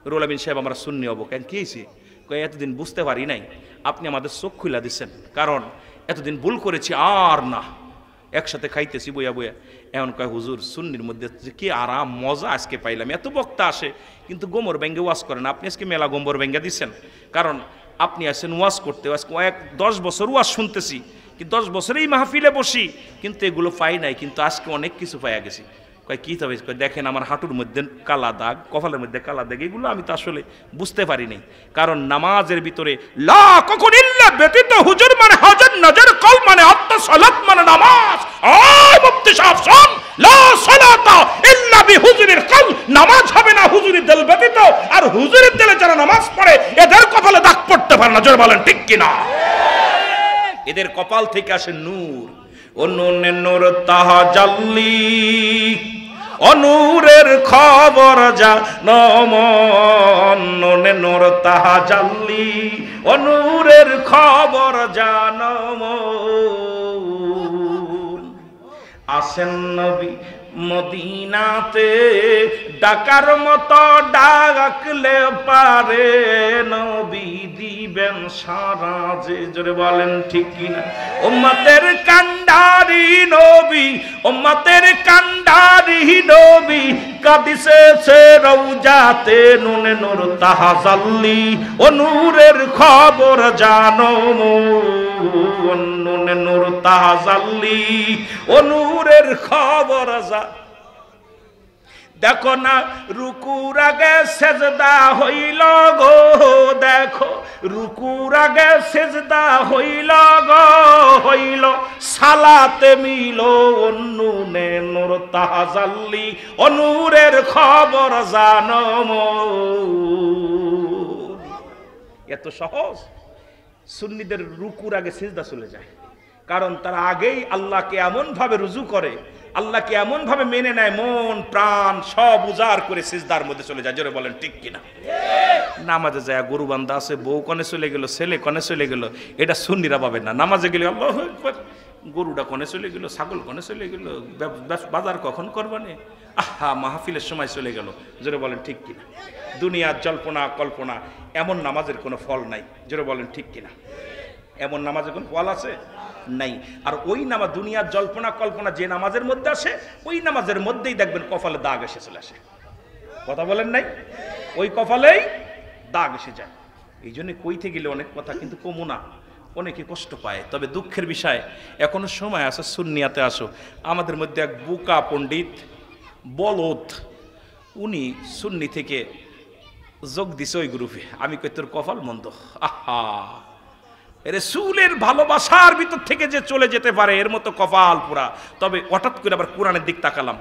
রুহুল আমিন সাহেব আমরা সুন্নি হব কেন, কি হয়েছে? কয় এতদিন বুঝতে পারি নাই, আপনি আমাদের চোখ খুলে দিচ্ছেন, কারণ এতদিন ভুল করেছি আর না, একসাথে খাইতেছি বইয়া বইয়া। এখন কয় হুজুর সুন্নির মধ্যে কি আরাম মজা আজকে পাইলাম, এত বক্তা আসে কিন্তু গোমর ব্যাঙ্গে ওয়াজ করেন, আপনি আজকে মেলা গোমর ব্যাঙ্গে দিচ্ছেন, কারণ আপনি আসেন ওয়াজ করতে। 10 বছর ওয়াজ শুনতেছি, কি 10 বছরেই মাহফিলে বসি, কিন্তু এগুলো পাই নাই, কিন্তু আজকে অনেক কিছু পাইয়া গেছি। কয় কি তবে? দেখেন আমার হাঁটুর মধ্যে কালা দাগ, কপালের মধ্যে কালা দাগ, এগুলো আমি তো আসলে বুঝতে পারি নাই, কারণ নামাজের ভিতরে লা কখন ইল্লা ব্যতীত হুজুর মানে হাজার নজর কল মানে আত্মা সালাত মানে নামাজ। আয় মুফতি সাহেব শুন, লা সালাতা ইল্লা বিহুজুরিল কল, নামাজ হবে না হুজুরের দিল ব্যতীত, আর হুজুরের দিলে যারা নামাজ পড়ে এদের কপালে দাগ পড়তে পারে না। জোরে বলেন ঠিক কিনা? এদের কপাল থেকে আসে নূর। ও নুনে নূর তাহা জাল্লি, অনূরের খবর জানো মনে নূর তাহাজাল্লি অনূরের খবর জানো মন আসেন নবী মদিনাতে ডাকার মতো ডাকলে পারে নবী দিবেন সারা যে জোরে বলেন ঠিক কিনা উম্মতের কান্ডারি নবী উম্মতের কান্ডারি নবী কাঁদিছে রওজাতে নুনে নূর তাহাজাল্লি ও নূরের খবর জানো নুনে নূর তাহাজাল্লি ও নূরের খবর দেখো না রুকুর আগে সেজদা হইল গো দেখো রুকুর আগে সেজদা হইল গো হইল সালাতে মিল নুনে নূর তাহাজাল্লি ও নূরের খবর জানো এত সহজ সুন্নিদের রুকুর আগে সিজদা চলে যায় কারণ তারা আগেই আল্লাহকে এমন ভাবে রুজু করে আল্লাহকে এমন ভাবে মেনে নেয় মন প্রাণ সব উজাড় করে সিজদার মধ্যে চলে যায় জোরে বলেন ঠিক কিনা নামাজে যায় গরু বান্ধা আছে বউ কনে চলে গেল ছেলে কনে চলে গেল এটা সুন্নিরা পাবে না নামাজে গেলে আল্লাহু আকবার গরুটা কনে চলে গেল ছাগল কনে চলে গেল বাজার কখন করবানে আহা মাহফিলের সময় চলে গেল জোরে বলেন ঠিক কিনা দুনিয়ার জল্পনা কল্পনা এমন নামাজের কোনো ফল নাই জোরে বলেন ঠিক কিনা এমন নামাজের কোনো ফল আছে নাই আর ওই নামাজ দুনিয়ার জল্পনা কল্পনা যে নামাজের মধ্যে আসে ওই নামাজের মধ্যেই দেখবেন কপালে দাগ এসে চলে আসে কথা বলেন নাই ওই কপালেই দাগ এসে যায় এই জন্য কইতে গেলে অনেক কথা কিন্তু কমু না অনেকে কষ্ট পায় তবে দুঃখের বিষয় এখনো সময় আছে সুন্নিয়াতে আসো আমাদের মধ্যে এক বুকা পণ্ডিত বলদ উনি সুন্নি থেকে যোগ দিছে ওই গ্রুপে আমি কই তোর কপাল মন্দ আহা রাসূলের ভালোবাসার ভিতর থেকে যে চলে যেতে পারে এর মতো কপাল পুরা তবে হঠাৎ করে আবার কোরআনের দিক তাকালাম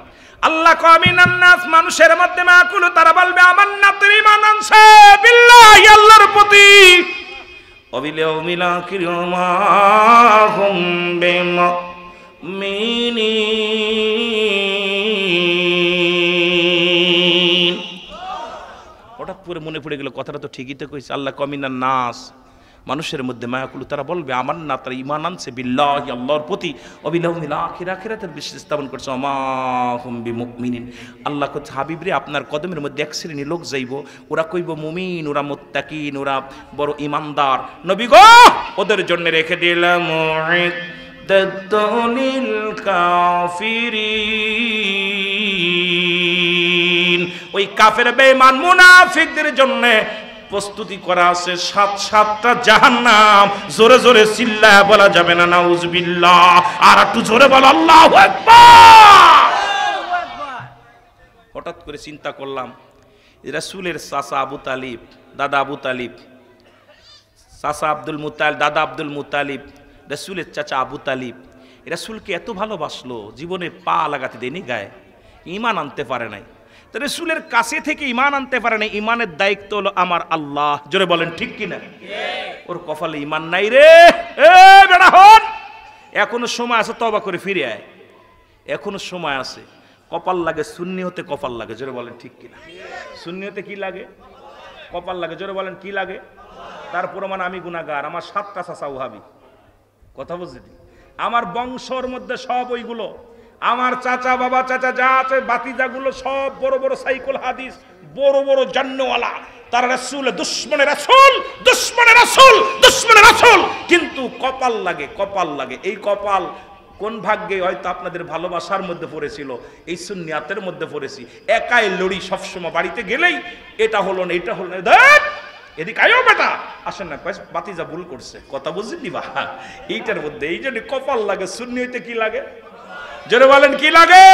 আল্লাহ কামিনান নাস মানুষের মধ্যে মাকুল তারা বলবে আমান্না তুই ঈমান আনছে বিল্লাহি আল্লাহর প্রতি ওয়াবিল ইয়াউমিল আখির মা হুম বিমুমিনিন হঠাৎ করে মনে পড়ে গেল কথাটা তো ঠিকই তো কইছে আল্লাহ কামিনান নাস মানুষের মধ্যে মায়াকুল তারা বলবে আমার না তারা ঈমান আনছে বিল্লাহি আল্লাহর প্রতি ওয়াবিল ইয়াউমিল আখির আখিরাতের বিশ্বাস স্থাপন করছে মা হুম বিমুমিনিন আল্লাহ কত হাবিব রে আপনার কদমের মধ্যে এক শ্রেণী লোক যাইব ওরা কইব মুমিন ওরা মুত্তাকিন ওরা বড় ঈমানদার নবী গো ওদের জন্য রেখে দিলাম মুইদ্দাতুল কাফিরিন ওই কাফের বেঈমান মুনাফিকদের জন্য প্রস্তুতি করা আছে ৭-৭টা জাহান্নাম জোরে জোরে চিল্লায়া বলা যাবে না নাউজুবিল্লাহ আর একটু জোরে বল আল্লাহু আকবার হঠাৎ করে চিন্তা করলাম রাসূলের চাচা আবু তালিব দাদা আবু তালিব চাচা আব্দুল মুতালিব দাদা আব্দুল মুতালিব রাসূলের চাচা আবু তালিব রাসূলকে এত ভালোবাসলো জীবনে পা লাগাতে দেয়নি গায়ে ঈমান আনতে পারে নাই রাসূলের কাছে থেকে ঈমান আনতে পারে না ঈমানের দায়িত্ব হলো আমার আল্লাহ জোরে বলেন ঠিক কিনা ওর কপালে ঈমান নাই রে এ বেটা হন এখনো সময় আছে তওবা করে ফিরে আয় এখনো সময় আছে কপাল লাগে সুন্নি হতে কপাল লাগে জোরে বলেন ঠিক কিনা সুন্নি হতে কি লাগে কপাল লাগে জোরে বলেন কি লাগে তার প্রমাণ আমি গুনাহগার আমার 7টা চাচা ওহাবি কথা বুঝলি আমার বংশর মধ্যে সব ওইগুলো আমার চাচা বাবা চাচা যা আছে বাতিজাগুলো সব বড় বড় সাইকুল হাদিস বড় বড় জান্নওয়ালা তারা রাসূল দুশমনে রাসূল দুশমনে রাসূল দুশমনে রাসূল কিন্তু কপাল লাগে এই কপাল কোন ভাগ্যে হয়তো আপনাদের ভালোবাসার মধ্যে পড়েছিল এই সুন্নিয়াতের মধ্যে পড়েছি একাই লড়ি সবসময় বাড়িতে গেলেই এটা হলো না দেখ এদিকে আয়ো বেটা আসেন না বাতিজা ভুল করছে কথা বুঝলি বা এইটার মধ্যে এই জন্য কপাল লাগে সুন্নি হইতে কি লাগে জোরে বলেন কি লাগে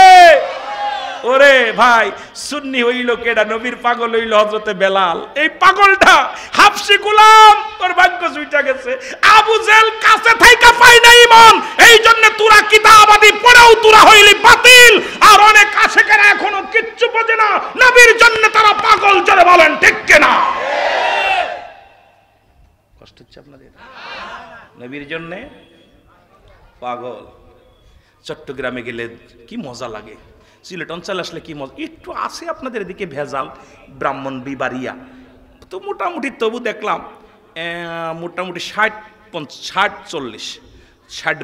ওরে ভাই সুন্নি হইল কেডা নবীর পাগল হইল হযরতে বেলাল এই পাগলটা হাবশি গোলাম তোর ভাগ্য জুইটা গেছে আবু জেল কাছে থাইকা পাই না ঈমান এই জন্য তোরা কিতাবাদি পড়াও তোরা হইলি বাতিল আর অনেক আশিকেরা এখনো কিচ্ছু বোঝে না নবীর জন্য তারা পাগল জোরে বলেন ঠিক কিনা কষ্ট হচ্ছে আপনাদের নবীর জন্য পাগল চট্টগ্রামে গেলে কি মজা লাগে সিলেট অঞ্চলে আসলে কি মজা, একটু আছে আপনাদের এদিকে ভেজাল, ব্রাহ্মণবাড়িয়া তো মোটামুটি তবু দেখলাম মোটামুটি 60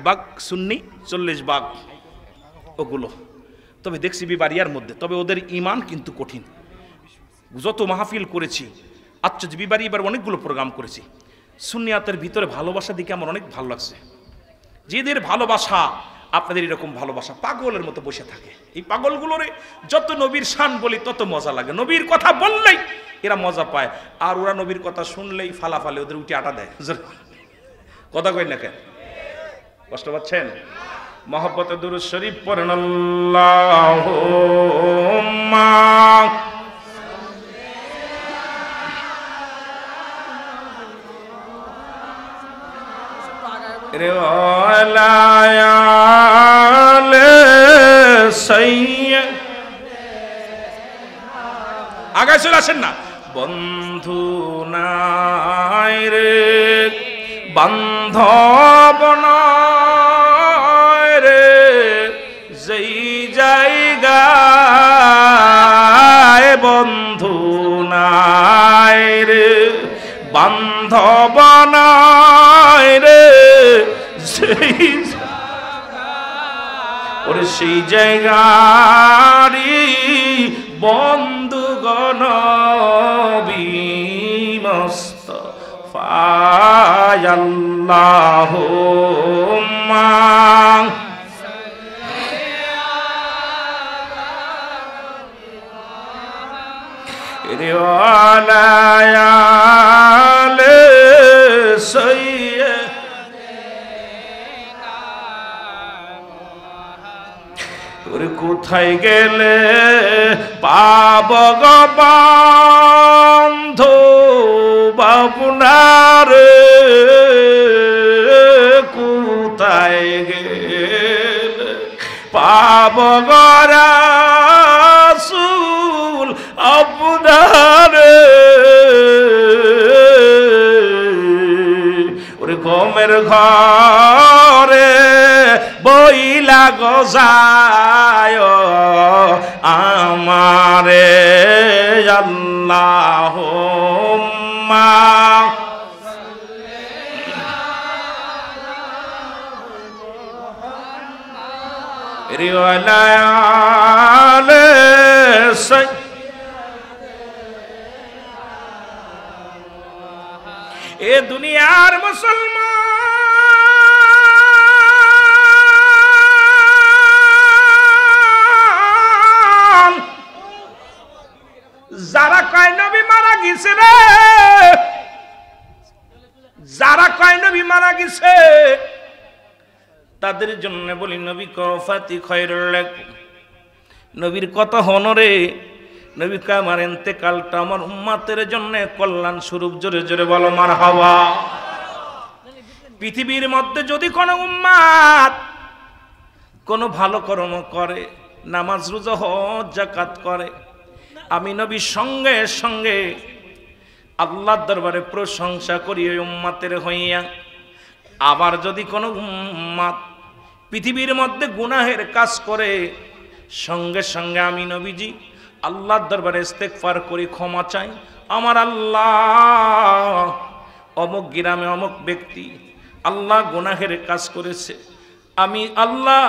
ভাগ সুন্নি, 40 ভাগ ওগুলো। তবে দেখছি বিবাড়িয়ার মধ্যে, তবে ওদের ইমান কিন্তু কঠিন। যত মাহফিল করেছি, আচ্ছা বিবাড়ি এবার অনেকগুলো প্রোগ্রাম করেছি, সুন্নিয়াতের ভিতরে ভালোবাসা দিকে আমার অনেক ভালো লাগছে। যেদের ভালোবাসা আপনাদের এরকম ভালোবাসা, পাগলের মতো বসে থাকে, এই পাগলগুলোরে যত নবীর শান বলি তত মজা লাগে। নবীর কথা বললেই এরা মজা পায়, আর ওরা নবীর কথা শুনলেই ফালাফালে ওদের উঠে আটা দেয়। কথা কই না কেন? কষ্ট পাচ্ছেন? মহব্বতে দুরূদ শরীফ পড়েন। আল্লাহুম্মা আগায় চলে আসেন না। বন্ধু নাই রে বান্ধব নাই রে, যেই জায়গায় বন্ধু নাই রে বান্ধব নাই রে, ওরে সেই জায়গারি বন্ধুগণ মুস্তাফা আল্লাহুম্মা রিওয়ালায়ালে সাইয়্যিদ। ওরে কোথায় গেলে পাব গো বন্ধু বাবুনারে, কোথায় গেলে পাব গো রাসূল আপনারে, ওরে গমের ঘরে বইলা গজায় আমারে আল্লাহুম্মা রিওয়ালায়ালে সাইয়্যিদ। এ দুনিয়ার মুসলমান যারা কয় নবী মারা গেছে রে, যারা কয় নবী মারা গেছে তাদের জন্য বলি নবী কওফাতি খায়রুল লাকুম, নবীর কথা হনরে। নবী কা আমার ইন্তেকালটা আমার উম্মতের জন্য কল্যাণ স্বরূপ। জোরে জোরে বলো মারহাবা। পৃথিবীর মধ্যে যদি কোনো উম্মত কোনো ভালো কর্ম করে, নামাজ রোজা হজ যাকাত করে, আমি নবী সঙ্গে সঙ্গে আল্লাহর দরবারে প্রশংসা করি ওই উম্মতের হইয়া। আবার যদি কোনো উম্মত পৃথিবীর মধ্যে গুনাহের কাজ করে, সঙ্গে সঙ্গে আমি নবীজি আল্লাহর দরবারে ইস্তেগফার করি, ক্ষমা চাই। আমার আল্লাহ অমুক গ্রামে অমুক ব্যক্তি আল্লাহ গুনাহের কাজ করেছে, আমি আল্লাহ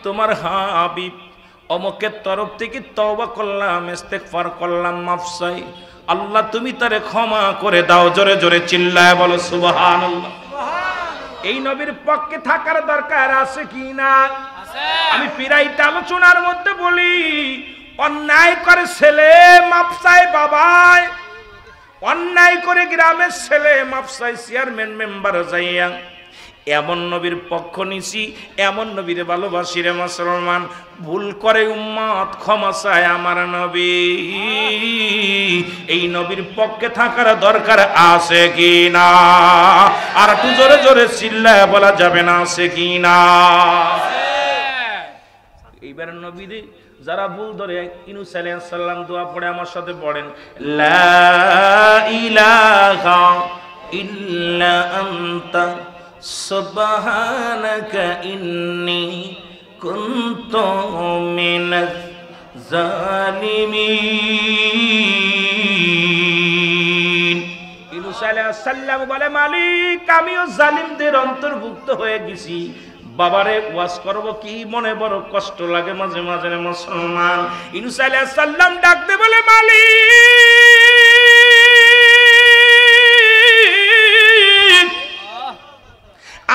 তোমার হাবিব অমুকের তরফ থেকে তওবা করলাম, ইস্তেগফার করলাম, মাফ চাই। আল্লাহ তুমি তারে ক্ষমা করে দাও। জোরে জোরে চিল্লায় বলো সুবহানাল্লাহ। এই নবীর পক্ষে থাকার দরকার আছে কি না? আমি পিরাইতে আলোচনার মধ্যে বলি, অন্যায় করে ছেলে মাফ চায় বাবাই, অন্যায় করে গ্রামের ছেলে মাফ চায় চেয়ারম্যান মেম্বার যাইয়া। এমন নবীর পক্ষ নিছি, এমন নবীরে ভালোবাসি রে মুসলমান। ভুল করে উম্মত ক্ষমা চায় আমার নবী, এই নবীর পক্ষে থাকার দরকার আছে কি না? আর একটু জোরে জোরে চিল্লায় বলা যাবে না আছে কি না? এইবার নবীরে যারা ভুল ধরে ইউনূস আলাইহিস সালাম দোয়া পড়ে আমার সাথে পড়েন, লা ইলাহা ইল্লা আনতা সুবহানাকা ইন্নী কুনতু মিনাজ জালিমিন। ইউনূস আলাইহিস সালাম বলে, মালিক আমিও জালিমদের অন্তর্ভুক্ত হয়ে গেছি। বাবারে ওয়াজ করব কি, মনে বড় কষ্ট লাগে মাঝে মাঝে মুসলমান। ইউনূস আলাইহিস সালাম ডাকতে বলে, মালিক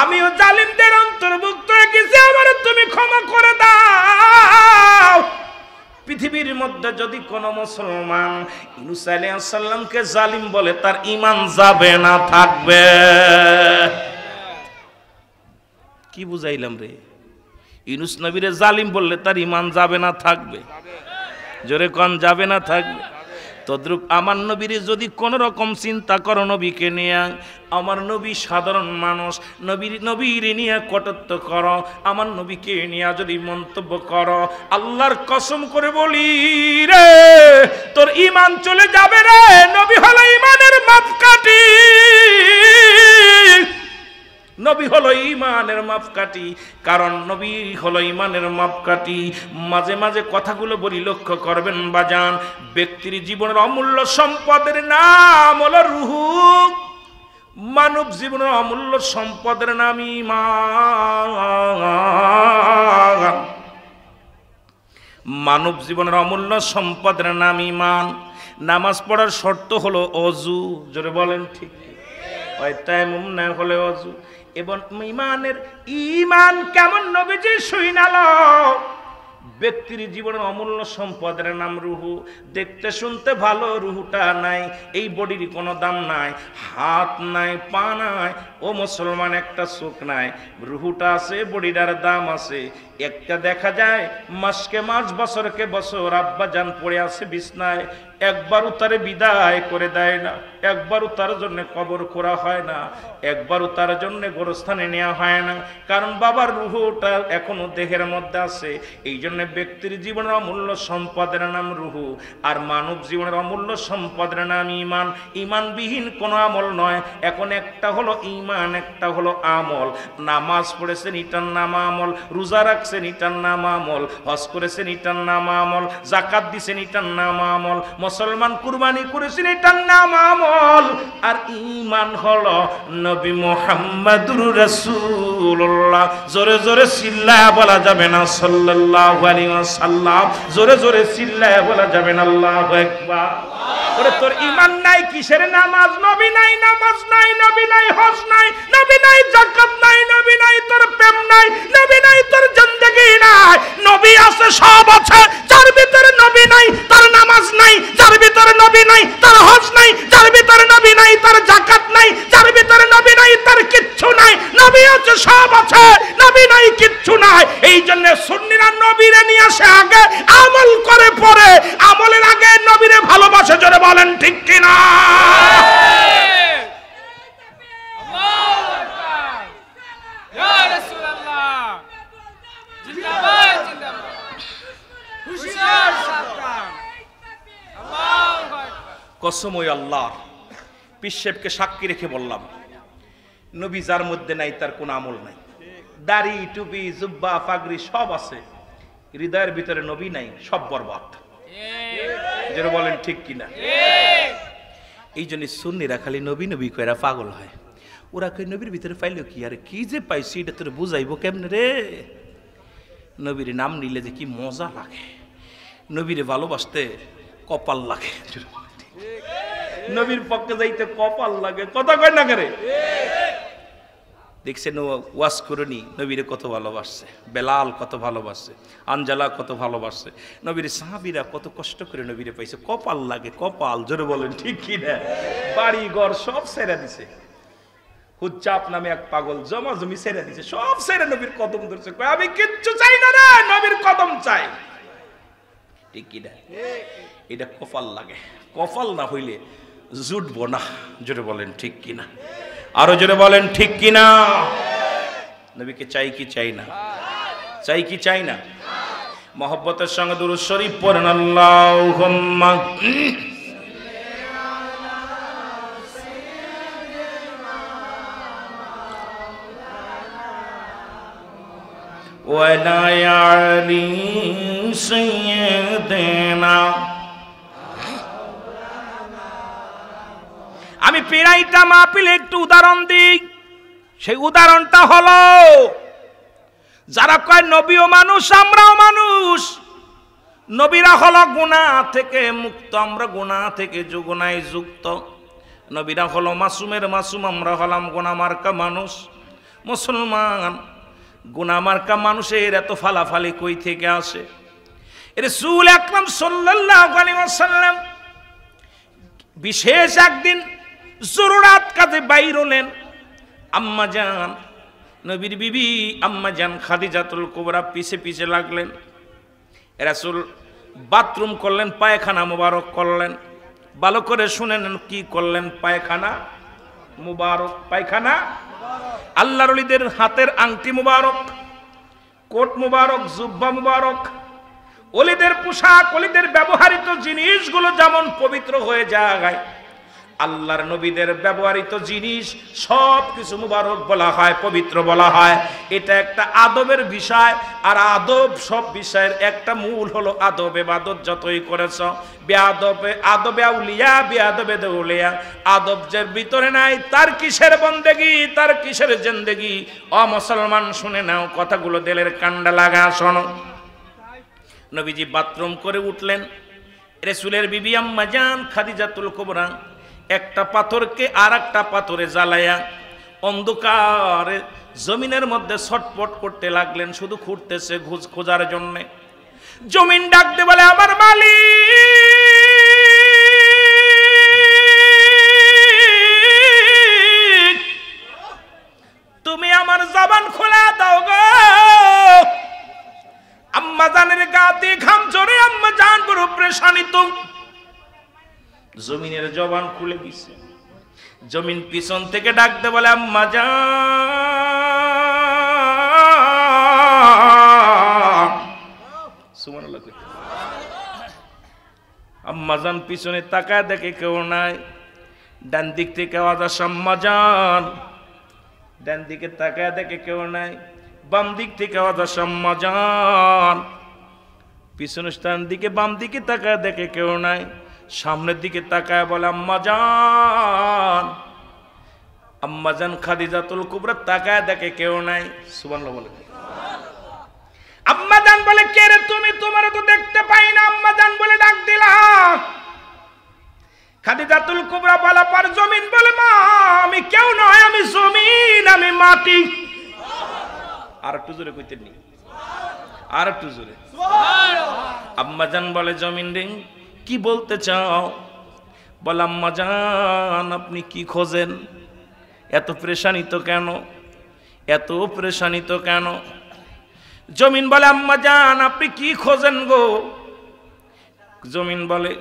আমিও জালিমদের অন্তর্ভুক্ত হয়ে গেছি, আমার তুমি ক্ষমা করে দাও। পৃথিবীর মধ্যে যদি কোন মুসলমান ইউনূস আলাইহিস সালামকে জালিম বলে, তার ঈমান যাবে না থাকবে? কি বুঝাইলাম রে? ইউনূস নবীরে জালিম বললে তার ঈমান যাবে না থাকবে? জোরে কোন যাবে না থাকবে? তদ্রূপ আমার নবীরে যদি কোন রকম চিন্তা করো নবীকে নিয়ে, আমার নবী সাধারণ মানুষ, নবীর নিয়ে কটুক্তি করো, আমার নবীকে নিয়ে যদি মন্তব্য করো, আল্লাহর কসম করে বলি রে, তোর ঈমান চলে যাবে রে। নবী হলো ঈমানের মাপকাঠি, নবী হলো ঈমানের মাপকাঠি, কারণ নবী হলো ঈমানের মাপকাঠি। মাঝে মাঝে কথাগুলো বলি, লক্ষ্য করবেন বাজান। ব্যক্তির জীবনের অমূল্য সম্পদের নাম হলো রূহ। মানব জীবনের অমূল্য সম্পদের নাম ঈমান। মানব জীবনের অমূল্য সম্পদের নাম ঈমান। নামাজ পড়ার শর্ত হলো অজু। জোরে বলেন ঠিক? হয় তায়াম্মুম, না হলে অজু। এবং ঈমান কেমন নবীজি শুনালো, ব্যক্তির জীবনের অমূল্য সম্পদের নাম রূহ। দেখতে শুনতে ভালো, রূহটা নাই, এই বডির কোনো দাম নাই, হাত নাই, পা নাই, ও মুসলমান একটা চোখ নাই, রূহটা আছে, বডিটার দাম আছে। একটা দেখা যায় মাসকে মাস, বছরকে বছর আব্বা জান পড়ে আছে বিছনায়, একবারও তারে বিদায় করে দেয় না, একবারও তার জন্য কবর খোঁড়া হয় না, একবারও তার জন্য গোরস্থানে নেওয়া হয় না, কারণ বাবার রূহটা এখনো দেহের মধ্যে আছে। এই জন্য ব্যক্তির জীবনের অমূল্য সম্পদের নাম রূহ, আর মানব জীবনের অমূল্য সম্পদের নাম ঈমান। ঈমানবিহীন কোনো আমল নয়। এখন একটা হলো ঈমান, একটা হলো আমল। নামাজ পড়েছেন, এটার নাম আমল। রোজা রাখছেন, এটার নাম আমল। হজ করেছেন, এটার নাম আমল। যাকাত দিছেন, এটার নাম আমল। মুসলমান কুরবানি করেছেন, এটার নাম আমল। আর ঈমান হলো নবী মুহাম্মদুর রাসূলুল্লাহ। জোরে জোরে চিল্লায়া বলা যাবে না সাল্লাল্লাহু আলাইহি ওয়াসাল্লাম? জোরে জোরে চিল্লায়া বলা যাবে না আল্লাহু আকবার? ওরে তোর ঈমান নাই কিসের? নামাজ নবী নাই, নামাজ নাই, নবী নাই, হজ নাই, নবী নাই, যাকাত নাই, নবী নাই, তোর প্রেম নাই, নবী নাই, তোর জিন্দেগি নাই। নবী আছে, সব আছে, যার ভিতরে নবী নাই তার নামাজ নাই, যার ভিতরে নবী নাই তার হজ নাই, যার ভিতরে নবী নাই তার যাকাত নাই, যার ভিতরে নবী নাই তার কিচ্ছু নাই। নবী আছে, সব আছে, নবী নাই, কিচ্ছু নাই। এই জন্য সুন্নিরা নবীরে নিয়ে আসে আগে, আমল করে পরে, আমলের আগে নবীরে ভালোবাসে। জোরে বলেন ঠিক কিনা? কসম ওই আল্লাহ, পিসেবকে সাক্ষী রেখে বললাম, নবী যার মধ্যে নাই তার কোন আমল নাই। দাড়ি, টুপি, জুব্বা, পাগড়ি সব আছে, হৃদয়ের ভিতরে নবী নাই, সব বরবাদ। যেন বলেন ঠিক কিনা? এই জন্য সুন্নিরা খালি নবী নবী কইরা পাগল হয়। ওরা কই নবীর ভিতরে পাইলো কি? আরে কি যে পাইছি এটা তোর বুঝাইবো কেমনে রে? নবীর নাম নিলে যে কি মজা লাগে, নবীরে ভালোবাসতে কপাল লাগে। নবীর পক্ষে যাইতে কপাল লাগে, কথা কয় না করে? দেখছেন ওয়াজ করনি নবীরে কত ভালোবাসছে, বেলাল কত ভালোবাসছে, আনজালা কত ভালোবাসছে, নবীর সাহাবীরা কত কষ্ট করে নবীরে পাইছে। কপাল লাগে, কপাল। জোরে বলেন ঠিক কি না? বাড়ি ঘর সব ছেড়ে দিছে। হুজ্জাব নামে এক পাগল জমা জমি ছেড়ে দিছে, সব ছেড়ে নবীর কদম ধরছে। আমি কিচ্ছু চাই না রে, নবীর কদম চাই। ঠিক কি না? এটা কপাল লাগে। কপাল না হইলে জুটবো না। জোরে বলেন ঠিক কিনা? আরো জোরে বলেন ঠিক কিনা? নবীকে চাই কি চাই না? চাই কি চাই না? মহব্বতের সঙ্গে দুরূদ শরীফ পড়েন। আল্লাহুম্মা وعلى آل سيدنا। আমি পিরাইটা মাহফিলে একটু উদাহরণ দিই। সেই উদাহরণটা হলো, যারা কয় নবীও মানুষ আমরাও মানুষ, নবীরা হলো গুনাহ থেকে মুক্ত, আমরা গুনাহ থেকে গুনাহে যুক্ত। নবীরা হলো মাসুমের মাসুম, আমরা হলাম গুনাহ মার্কা মানুষ। মুসলমান, গুনাহ মার্কা মানুষের এত ফালাফালি কই থেকে আসে? রাসূল আকরাম সাল্লাল্লাহু আলাইহি ওয়াসাল্লাম বিশেষ একদিন জরুরাত কাজে বাইর হলেন। আম্মা জান, নবীর বিবি আম্মা জান খাদিজাতুল কুবরা পিছে পিছে লাগলেন। রাসূল বাথরুম করলেন, পায়খানা মুবারক করলেন। ভালো করে শুনেন কি করলেন? পায়খানা মুবারক, পায়খানা। আল্লাহর ওলিদের হাতের আংটি মুবারক, কোট মুবারক, জুব্বা মুবারক, ওলিদের পোশাক, ওলিদের ব্যবহৃত জিনিসগুলো যেমন পবিত্র হয়ে যায়, আল্লাহর নবীদের ব্যবহৃত জিনিস সব কিছু মুবারক বলা হয়, পবিত্র বলা হয়। এটা একটা আদবের বিষয়। আর আদব, সব বিষয়ের একটা মূল হলো আদব। ইবাদত যতই করেছ, বেআদবে আদবে আউলিয়া, বেআদবে দেউলিয়া, আদব যার ভিতরে নাই তার কিসের বন্দেগি, তার কিসের জিন্দেগি? ও মুসলমান, শুনে নাও কথাগুলো, দিলের কান্ডা লাগা শোনো। নবীজি বাথরুম করে উঠলেন। রাসূলের বিবি আম্মা জান খাদিজাতুল কুবরা একটা পাথরকে আর একটা পাথরে জ্বালায়া অন্ধকারে জমিনের মধ্যে ছটপট করতে লাগলেন, শুধু খুঁড়তেছে খোঁজার জন্য। জমিন ডাকতে বলে, আমার মালিক, তুমি আমার জবান খোলা দাও গো। আম্মা জানের গা দিয়ে ঘাম ঝরে, আম্মা জান বড় পেরেশানিত। জমিনের জবান খুলে গেছে। জমিন পিছন থেকে ডাকতে বলে, আম্মা জান। সুবহানাল্লাহ। আম্মা জান পিছনে তাকায় দেখে কেউ নাই। ডান দিক থেকে আওয়াজ আসে, আম্মা জান। ডান দিকে তাকায় দেখে কেউ নাই। বাম দিক থেকে আওয়াজ আসে, আম্মা জান। পিছনে ডান দিকে বাম দিকে তাকায় দেখে কেউ নাই। সামনের দিকে তাকায় বলে, আম্মা জান। আম্মা জান খাদিজাতুল কুবরা তাকায় দেখে কেউ নাই। সুবহানাল্লাহ বলে। আম্মা জান বলে, কে রে তুমি? তোমারে তো দেখতে পাই না। আম্মা জান বলে, ডাক দিলাম। খাদিজাতুল কুবরা বলা পর জমিন বলে, মা আমি কেউ নয়, আমি জমিন, আমি মাটি। আর একটু জোরে কইতে নি, আর একটু জোরে। আম্মা জান বলে, জমিন রে কি বলতে চাও? বলে, আম্মা জান আপনি কি খোঁজেন? এত পেরেশানিত কেন? এত পেরেশানিত কেন? জমিন বলে, আম্মা জান আপনি কি খোঁজেন গো? জমিন বলে,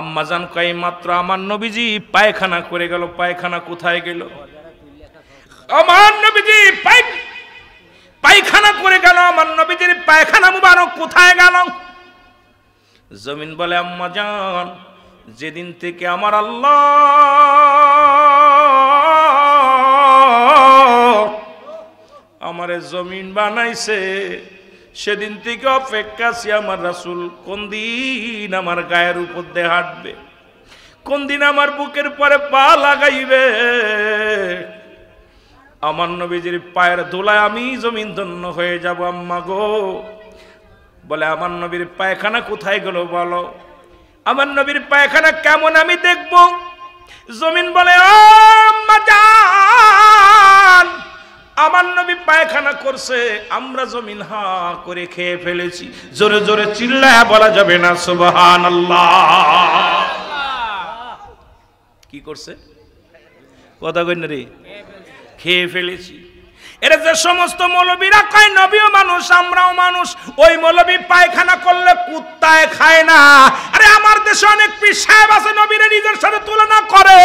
আম্মা জান কয় মাত্র আমার নবীজি পায়খানা করে গেল। পায়খানা কোথায় গেল? আমার নবীজি পায়খানা করে গেল। আমার নবীজির পায়খানা মুবারক কোথায় গেল? জমিন বলে, আম্মা জান যেদিন থেকে আমার আল্লাহ আমারে জমিন বানাইছে, সেদিন থেকে অপেক্ষা আছি আমার রাসূল কোন দিন আমার গায়ের উপর দিয়ে হাঁটবে, কোন দিন আমার বুকের পরে পা লাগাইবে। আমার নবীজির পায়ের ধুলায় আমি জমিন ধন্য হয়ে যাব। আম্মা গো। বলে, আমার নবীর পায়খানা কোথায় গেল বলো? আমার নবীর পায়খানা কেমন আমি দেখব? জমিন বলে, ও আম্মা জান আমার নবী পায়খানা করছে, আমরা জমিন হা করে খেয়ে ফেলেছি। জোরে জোরে চিল্লায়া বলা যাবে না সুবহানাল্লাহ। কি করছে? কথা কই না রে? খেয়ে ফেলেছি। এরা যে সমস্ত মৌলবীরা কয় নবীও মানুষ আমরাও মানুষ, ওই মৌলবী পায়খানা করলে কুত্তায় খায় না। আরে আমার দেশে অনেক পীর সাহেব আছে নবীরে নিজের সাথে তুলনা করে।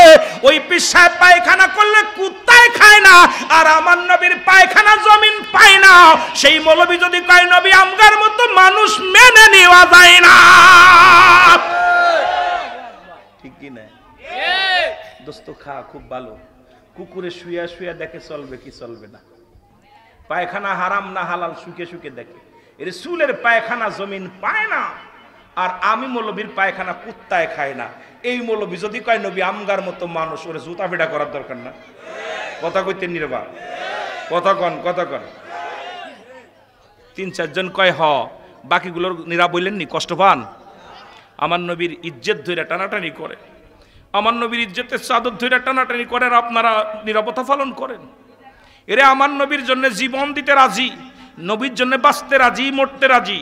ওই পীর সাহেব পায়খানা করলে কুত্তায় খায় না, আর আমার নবীর পায়খানা জমিন পায় না। সেই মৌলবী যদি কয় নবী আমগার মতো মানুষ, মেনে নেওয়া যায় না। ঠিক কি না? দোস্ত খা, খুব ভালো। কুকুরে শুয়া শুয়া দেখে চলবে কি চলবে না। পায়খানা হারাম না হালাল সুখে সুখে দেখে। রাসূলের পায়খানা জমিন পায় না, আর আমি মৌলবীর পায়খানা কুত্তায় খায় না। এই মৌলবী যদি কয় নবী আমগার মতো মানুষ, ওরে জুতা ফেটা করার দরকার না। কথা কইতে নির্বা, কথা কন। 3-4 জন কয় হ, বাকিগুলোর নিরা বললেননি কষ্ট পান। আমার নবীর ইজ্জত ধরে টানাটানি করে, আমার নবীর ইজ্জতের চাদর ধরে টানাটানি করেন, আপনারা নিরাপত্তা পালন করেন। এরে আমার নবীর জন্য জীবন দিতে রাজি, নবীর জন্য বাঁচতে রাজি, মরতে রাজি।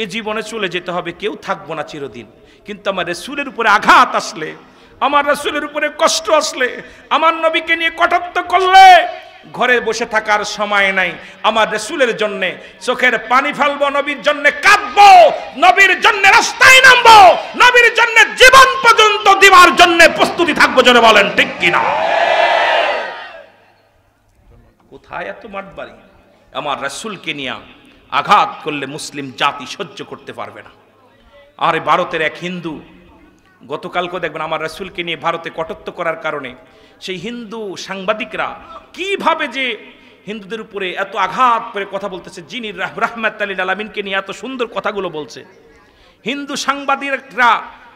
এ জীবনে চলে যেতে হবে, কেউ থাকবো না চিরদিন। কিন্তু আমার রাসূলের উপরে আঘাত আসলে, আমার রাসূলের উপরে কষ্ট আসলে, আমার নবীকে নিয়ে কটাক্ষ করলে ঘরে বসে থাকার সময় নাই। আমার রাসূলের জন্য চোখের পানি ফেলবো, নবীর জন্য কাঁদবো, নবীর জন্য রাস্তায় নামবো, নবীর জন্য জীবন পর্যন্ত দেওয়ার জন্য প্রস্তুতি থাকবো। জোরে বলেন ঠিক কিনা? কোথায় এত মাঠবাড়ি? আমার রাসূলকে নিয়ে আঘাত করলে মুসলিম জাতি সহ্য করতে পারবে না। আর ভারতের এক হিন্দু, গতকালকে দেখবেন আমার রাসূলকে নিয়ে ভারতে কটাক্ষ করার কারণে সেই হিন্দু সাংবাদিকরা কিভাবে যে হিন্দুদের উপরে এত আঘাত করে কথা বলতেছে, যিনি রাহমাতুল লিল আলামিনকে নিয়ে এত সুন্দর কথাগুলো বলছে। হিন্দু সাংবাদিকরা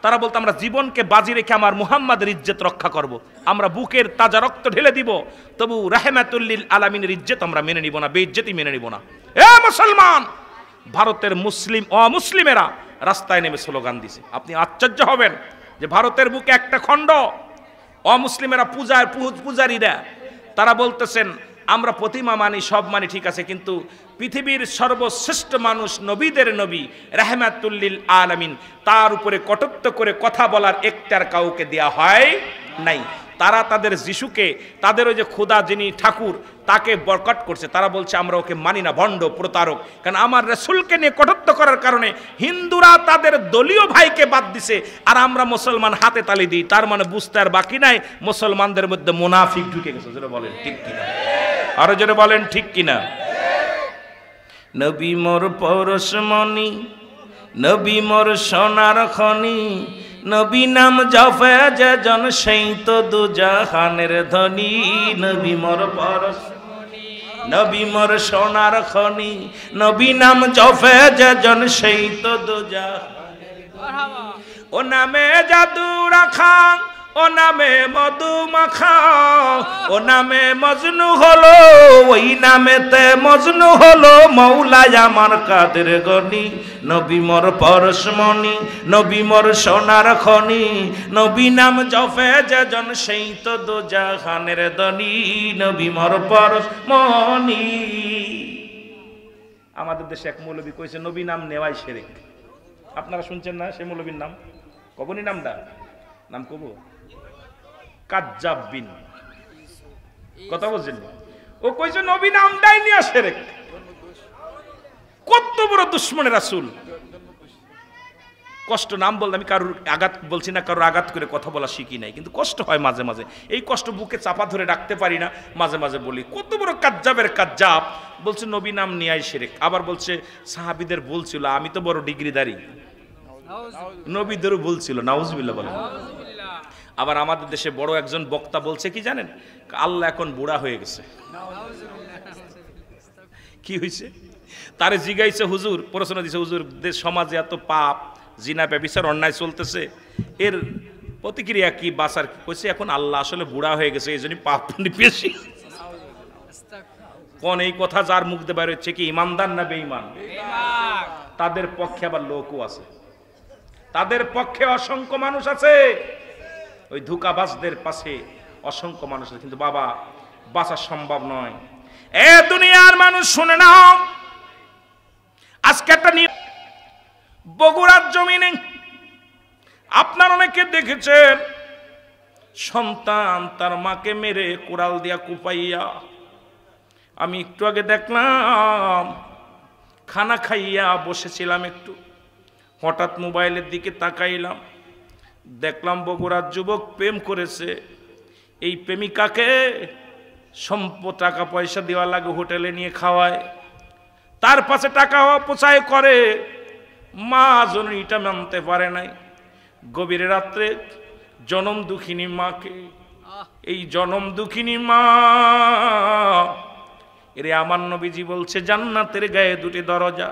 তারা বলতো আমরা জীবনকে বাজি রেখে আমার মুহাম্মাদের ইজ্জত রক্ষা করব, আমরা বুকের তাজা রক্ত ঢেলে দিব, তবু রাহমাতুল লিল আলামিনের ইজ্জত আমরা মেনে নিব না, বেইজ্জতি মেনে নিব না। এ মুসলমান, ভারতের মুসলিম অমুসলিমেরা রাস্তায় নেমে স্লোগান দিছে। আপনি আশ্চর্য হবেন যে ভারতের বুকে একটা খণ্ড অমুসলিমেরা পূজারীরা তারা বলতেছেন আমরা প্রতিমা মানি, সব মানি, ঠিক আছে, কিন্তু পৃথিবীর সর্বশ্রেষ্ঠ মানুষ, নবীদের নবী রাহমাতুল লিল আলামিন, তার উপরে কটাক্ষ করে কথা বলার এখতিয়ার কাউকে দেয়া হয় নাই। তারা তাদের যিশুকে, তাদের ওই যে খোদা যিনি ঠাকুর, তাকে বয়কট করছে। তারা বলছে আমরা ওকে মানি না, ভণ্ড, প্রতারক। কারণ আমার রাসূলকে নিয়ে কটাক্ষ করার কারণে হিন্দুরা তাদের দলীয় ভাইকে বাদ দিছে, আর আমরা মুসলমান হাতে তালি দিই। তার মানে বুঝতে আর বাকি নাই মুসলমানদের মধ্যে মুনাফিক ঢুকে গেছে। জোরে বলেন ঠিক কিনা? আরো জোরে বলেন ঠিক কিনা? নবী মোর পরশমণি, নবী মোর সোনার খনি, নবী নাম জপে যে জন সেই তো দুজাহানের ধনী। নবী মোর পরশমণি, নবী মোর সোনার খনি, নবী নাম জপে যে জন সেই তো দুজাহানের ধনী। ও নামে জাদু রাখা, ও নামে মধু মাখা, ও নামে মজনু হলো, ওই নামেতে মজনু হলো মৌলাই আমার কাদের গনি। নবী মোর পরশমণি, নবী মোর সোনার খনি, নবী নাম জপে যে জন সেই তো দুজাহানের ধনী। নবী মোর পরশমণি। আমাদের দেশে এক মৌলবী কইছে নবী নাম নেওয়াই শিরক। আপনারা শুনছেন না সেই মৌলবীর নাম? কবনি নামটা, নাম কব কাজ্জাব বিন, কথা বলছেন? ও কইছে নবী নামটাই নিয়ে শিরক। কত বড় দুশমনের রাসূল। কষ্ট নাম বলতে আমি কারোর আঘাত বলছি না, কারোর আঘাত করে কথা বলা শিখি নাই, কিন্তু কষ্ট হয় মাঝে মাঝে। এই কষ্ট বুকে চাপা ধরে রাখতে পারি না, মাঝে মাঝে বলি কত বড় কাজ্জাবের কাজ্জাব। বলছে নবী নাম নিয়াই শিরক। আবার বলছে সাহাবীদের বলছিল, আমি তো বড় ডিগ্রিধারী, নবীদেরও বলছিল। নাউজুবিল্লাহ বলেন। আবার আমাদের দেশে বড় একজন বক্তা বলছে কি জানেন? আল্লাহ এখন বুড়া হয়ে গেছে। কি হয়েছে? তারে জিগাইছে হুজুর, প্রশ্ন দিছে হুজুর, সমাজে এত পাপ, জিনা, ব্যভিচার, অন্যায় চলতেছে, এর প্রতিক্রিয়া কি, বাঁচার কি? কইছে এখন আল্লাহ আসলে বুড়া হয়ে গেছে, এই জন্য পাপ বেশি। কোন এই কথা যার মুখ দিয়ে বের হচ্ছে কি ইমানদার না বেঈমান? তাদের পক্ষে আবার লোকও আছে, তাদের পক্ষে অসংখ্য মানুষ আছে, ওই ধোঁকাবাজদের পাশে অসংখ্য মানুষ আছে। কিন্তু বাবা বাঁচা সম্ভব নয়। এ দুনিয়ার মানুষ শুনে নাও, আজকে একটা বগুড়ার জমিনে আপনার অনেকে দেখেছেন সন্তান তার মাকে মেরে কোড়াল দিয়া কুপাইয়া। আমি একটু আগে দেখলাম, খানা খাইয়া বসেছিলাম, একটু হঠাৎ মোবাইলের দিকে তাকাইলাম, দেখলাম বগুড়ার যুবক প্রেম করেছে। এই প্রেমিকাকে টাকা পয়সা দেওয়া লাগে, হোটেলে নিয়ে খাওয়ায়, তার পাশে টাকা অপচয় করে। মা জননীটা মানতে পারে নাই। গভীর রাত্রে জনম দুঃখিনী মাকে, এই জনম দুঃখিনী মা এরে আমার নবীজি বলছে জান্নাতের গায়ে দুটি দরজা,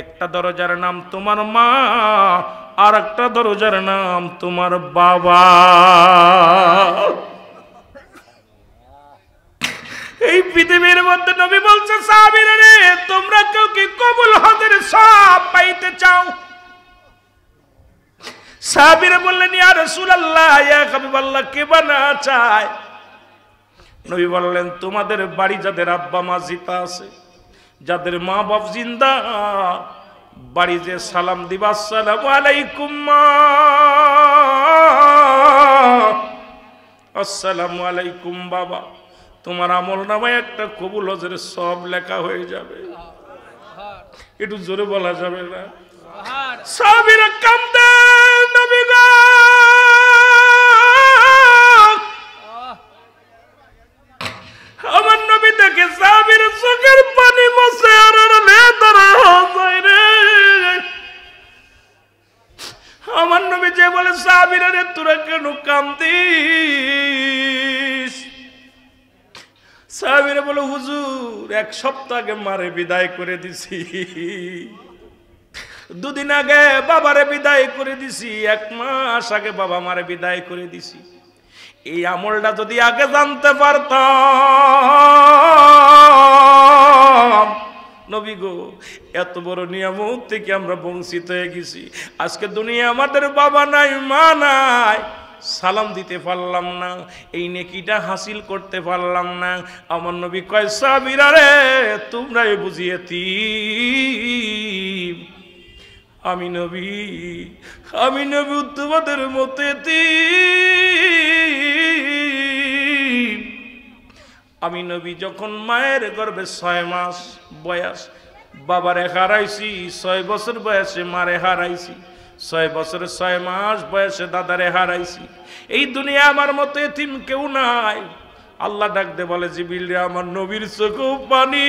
একটা দরজার নাম তোমার মা, আর একটা দরজার নাম তোমার বাবা। এই পৃথিবীর মধ্যে নবী বলছে সাহাবীরা রে তোমরা কেউ কি কবুল হজের সওয়াব পাইতে চাও? সাহাবীরা বললেন ইয়া রাসূলুল্লাহ ইয়া হাবিবাল্লাহ কে বানা চায়? নবী বললেন তোমাদের বাড়ি যাদের আব্বা মা জিতা আছে, যাদের মা বাপ জিন্দা, বাড়ি যে সালাম দিবা আসসালামু আলাইকুম মা, আসসালামু আলাইকুম বাবা, তোমার আমল নামায় একটা কবুল হজের সব লেখা হয়ে যাবে। একটু জোরে বলা যাবে না? সাহাবীরা কান্দে নবী গো, আমার নবী দেখে সাহাবীরা চোখের পানি মুছে আর নেতারা হয় রে। আমার নবী যে বলে সাহাবীরা রে তোরা কেন কান্দিস? সাহাবীরা বলে হুজুর এক সপ্তাহ আগে মারে বিদায় করে দিছি, দুদিন আগে বাবারে বিদায় করে দিছি, এক মাস আগে বাবা মারে বিদায় করে দিছি। এই আমলটা যদি আগে জানতে পারতাম নবী গো, এত বড় নিয়ামত থেকে আমরা বঞ্চিত হয়ে গেছি। আজকে দুনিয়া আমাদের বাবা নাই মা নাই, সালাম দিতে পারলাম না, এই নেকিটা হাসিল করতে পারলাম না। আমার নবী কয় সাহাবীরা রে তোমরাই বুঝিয়েতি, আমি নবী তোমাদের মতো আমি নবী যখন মায়ের গর্ভে 6 মাস বয়স বাবারে হারাইছি, 6 বছর বয়সে মারে হারাইছি, 6 বছর 6 মাস বয়সে দাদারে হারাইছি। এই দুনিয়া আমার মতো এতিম কেউ নাই। আল্লাহ ডাক দে বলে জিবরিল রে আমার নবীর চোখেও পানি,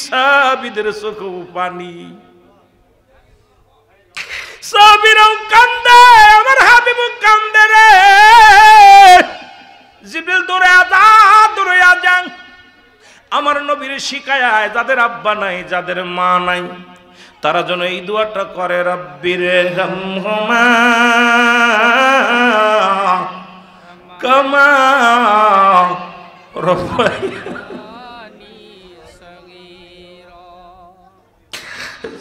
সাহাবীদের চোখেও পানি। সাহাবীরাও কান্দে, আমার হাবিবও কান্দে রে। জিবরিল দৌড়ে যান আমার নবীর শিখায় যাদের আব্বা নাই যাদের মা নাই তারা যেন এই দোয়াটা করে, রব্বির হামহুমা কামা রব্বায়ানি সগীরা।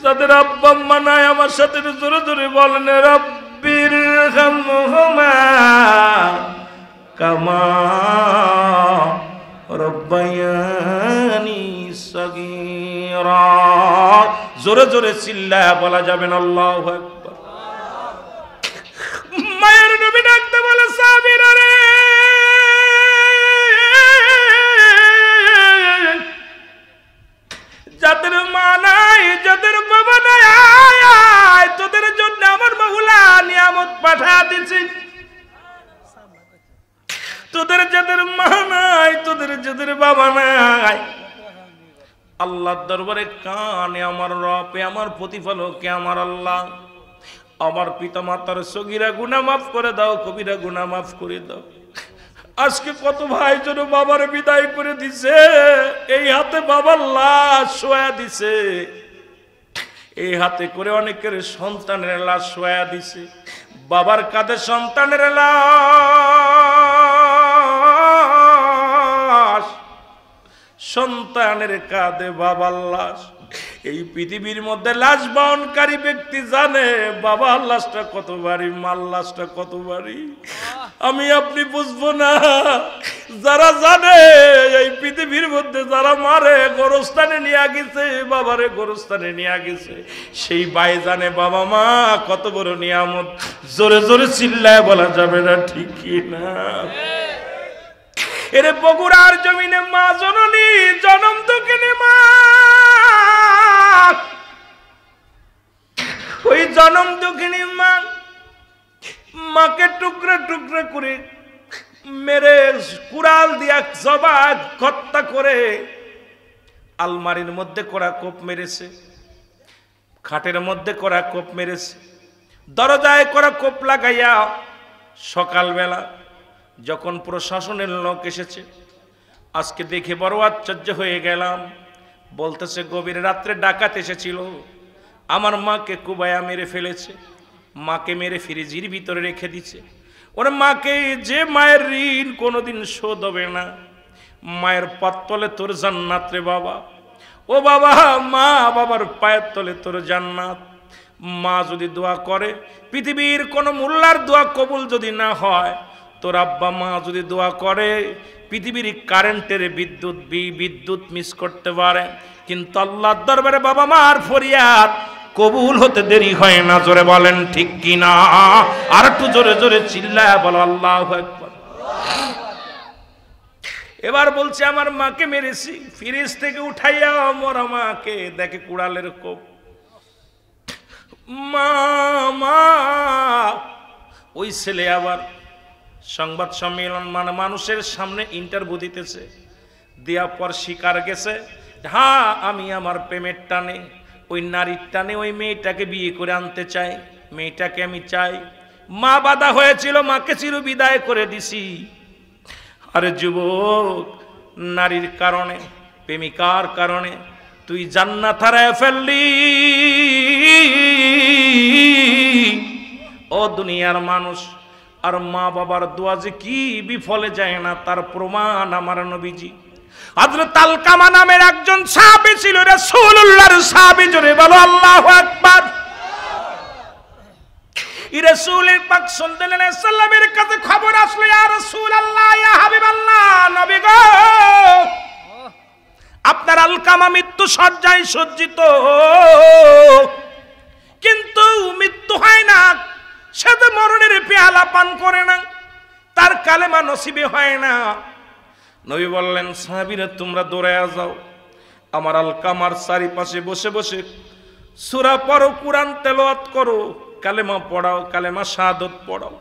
যাদের আব্বা মা নাই আমার সাথে জোরে জোরে বলেন রব্বির হামহুমা কামা রব্বায়ানি সগীরা। জোরে জোরে চিল্লায়া বলা যাবেন আল্লাহু আকবার। মায়ের নবী ডাকতে বলে সাহাবীরা রে যাদের মা নাই যাদের বাবা নাই আয় তোদের জন্য আমার মাওলা নিয়ামত পাঠা দিয়েছি। তোদের যাদের মা নাই তোদের যাদের বাবা নাই আল্লাহর দরবারে কানে আমার রব আমার প্রতিপালক আমার আল্লাহ আমার পিতা মাতার সগীরা গুনাহ মাফ করে দাও, কবিরা গুনাহ মাফ করে দাও। আজকে কত ভাই যেন বাবার বিদায় করে দিছে, এই হাতে বাবার লাশ শোয়া দিছে, এই হাতে করে অনেকের সন্তানের লাশ শোয়া দিছে। বাবার কাঁধে সন্তানের লাশ, সন্তানের কাঁধে বাবার লাশ। এই পৃথিবীর মধ্যে লাশ বহনকারী ব্যক্তি জানে বাবার লাশটা কত ভারী, মার লাশটা কত ভারী। আমি আপনি বুঝবো না, যারা জানে এই পৃথিবীর মধ্যে যারা মারে গোরস্থানে নিয়ে গেছে, বাবারে গোরস্থানে নিয়ে গেছে, সেই ভাই জানে বাবা মা কত বড় নিয়ামত। জোরে জোরে চিল্লায় বলা যাবে না, ঠিক কি না? এরে বগুড়ার জমিনে মা জননী জনম দুঃখিনী মা, ওই জনম দুঃখিনী মা মাকে টুকরা টুকরা করে মেরে কুড়াল দিয়া জবাই হত্যা করে আলমারির মধ্যে কড়া কোপ মেরেছে, খাটের মধ্যে কড়া কোপ মেরেছে, দরজায় কড়া কোপ লাগাইয়া সকালবেলা যখন প্রশাসনের লোক এসেছে, আজকে দেখে বড় আশ্চর্য হয়ে গেলাম। বলতেছে গভীর রাত্রে ডাকাত এসেছিল, আমার মাকে কুবায়া মেরে ফেলেছে, মাকে মেরে ফ্রিজের ভিতরে রেখে দিছে। ওর মাকে, যে মায়ের ঋণ কোনোদিন শোধ হবে না, মায়ের পায়ের তলে তোর জান্নাত রে বাবা। ও বাবা, মা বাবার পায়ের তলে তোর জান্নাত। মা যদি দোয়া করে, পৃথিবীর কোনো মোল্লার দোয়া কবুল যদি না হয়, তোর আব্বা মা যদি দোয়া করে, পৃথিবীর কারেন্টের বিদ্যুৎ মিস করতে পারে, কিন্তু আল্লাহর দরবারে বাবা মার ফরিয়াদ কবুল হতে দেরি হয় না। জোরে বলেন ঠিক কিনা? আর একটু জোরে জোরে চিল্লায়া বলো আল্লাহু আকবার। এবার বলছে আমার মাকে মেরেছি, ফ্রিজ থেকে উঠাইয়া মরা মাকে দেখে কুড়ালের কোপ। মা মা, ওই ছেলে আবার সংবাদ সম্মেলন মানে মানুষের সামনে ইন্টারভিউ দিতেছে, দেওয়ার পর স্বীকার গেছে, হ্যাঁ আমি আমার প্রেমের টানে, ওই নারীর টানে ওই মেয়েটাকে বিয়ে করে আনতে চাই, মেয়েটাকে আমি চাই। মা বাধা হয়েছিল, মাকে চির বিদায় করে দিছি। আরে যুবক, নারীর কারণে, প্রেমিকার কারণে তুই জান্নাত হারায় ফেললি। ও দুনিয়ার মানুষ, আর মা বাবার দোয়া যে কি বিফলে যায় না তার প্রমাণ আমার নবীজি হযরত আলকামা নামের একজন সাহাবী ছিল, রাসূলুল্লাহর সাহাবী। জোরে বলো আল্লাহু আকবার। রাসূলের পাক সাল্লাল্লাহু আলাইহি সাল্লামের কাছে খবর আসলো, ইয়া রাসূলুল্লাহ, ইয়া হাবিবাল্লাহ, নবী গো, আপনার আলকামা মৃত্যু শয্যায় সজ্জিত, কিন্তু মৃত্যু হয় না, সে তো মরণের পেয়ালা পান করে না, তার কালেমা নসিবে হয় না। নবী বললেন, সাহাবীরা তোমরা দৌড়ায়া যাও, আমার আলকামার চারিপাশে বসে বসে সূরা পড়ো, কুরআন তেলাওয়াত করো, কালেমা পড়াও, কালেমা শাহাদাত পড়াও।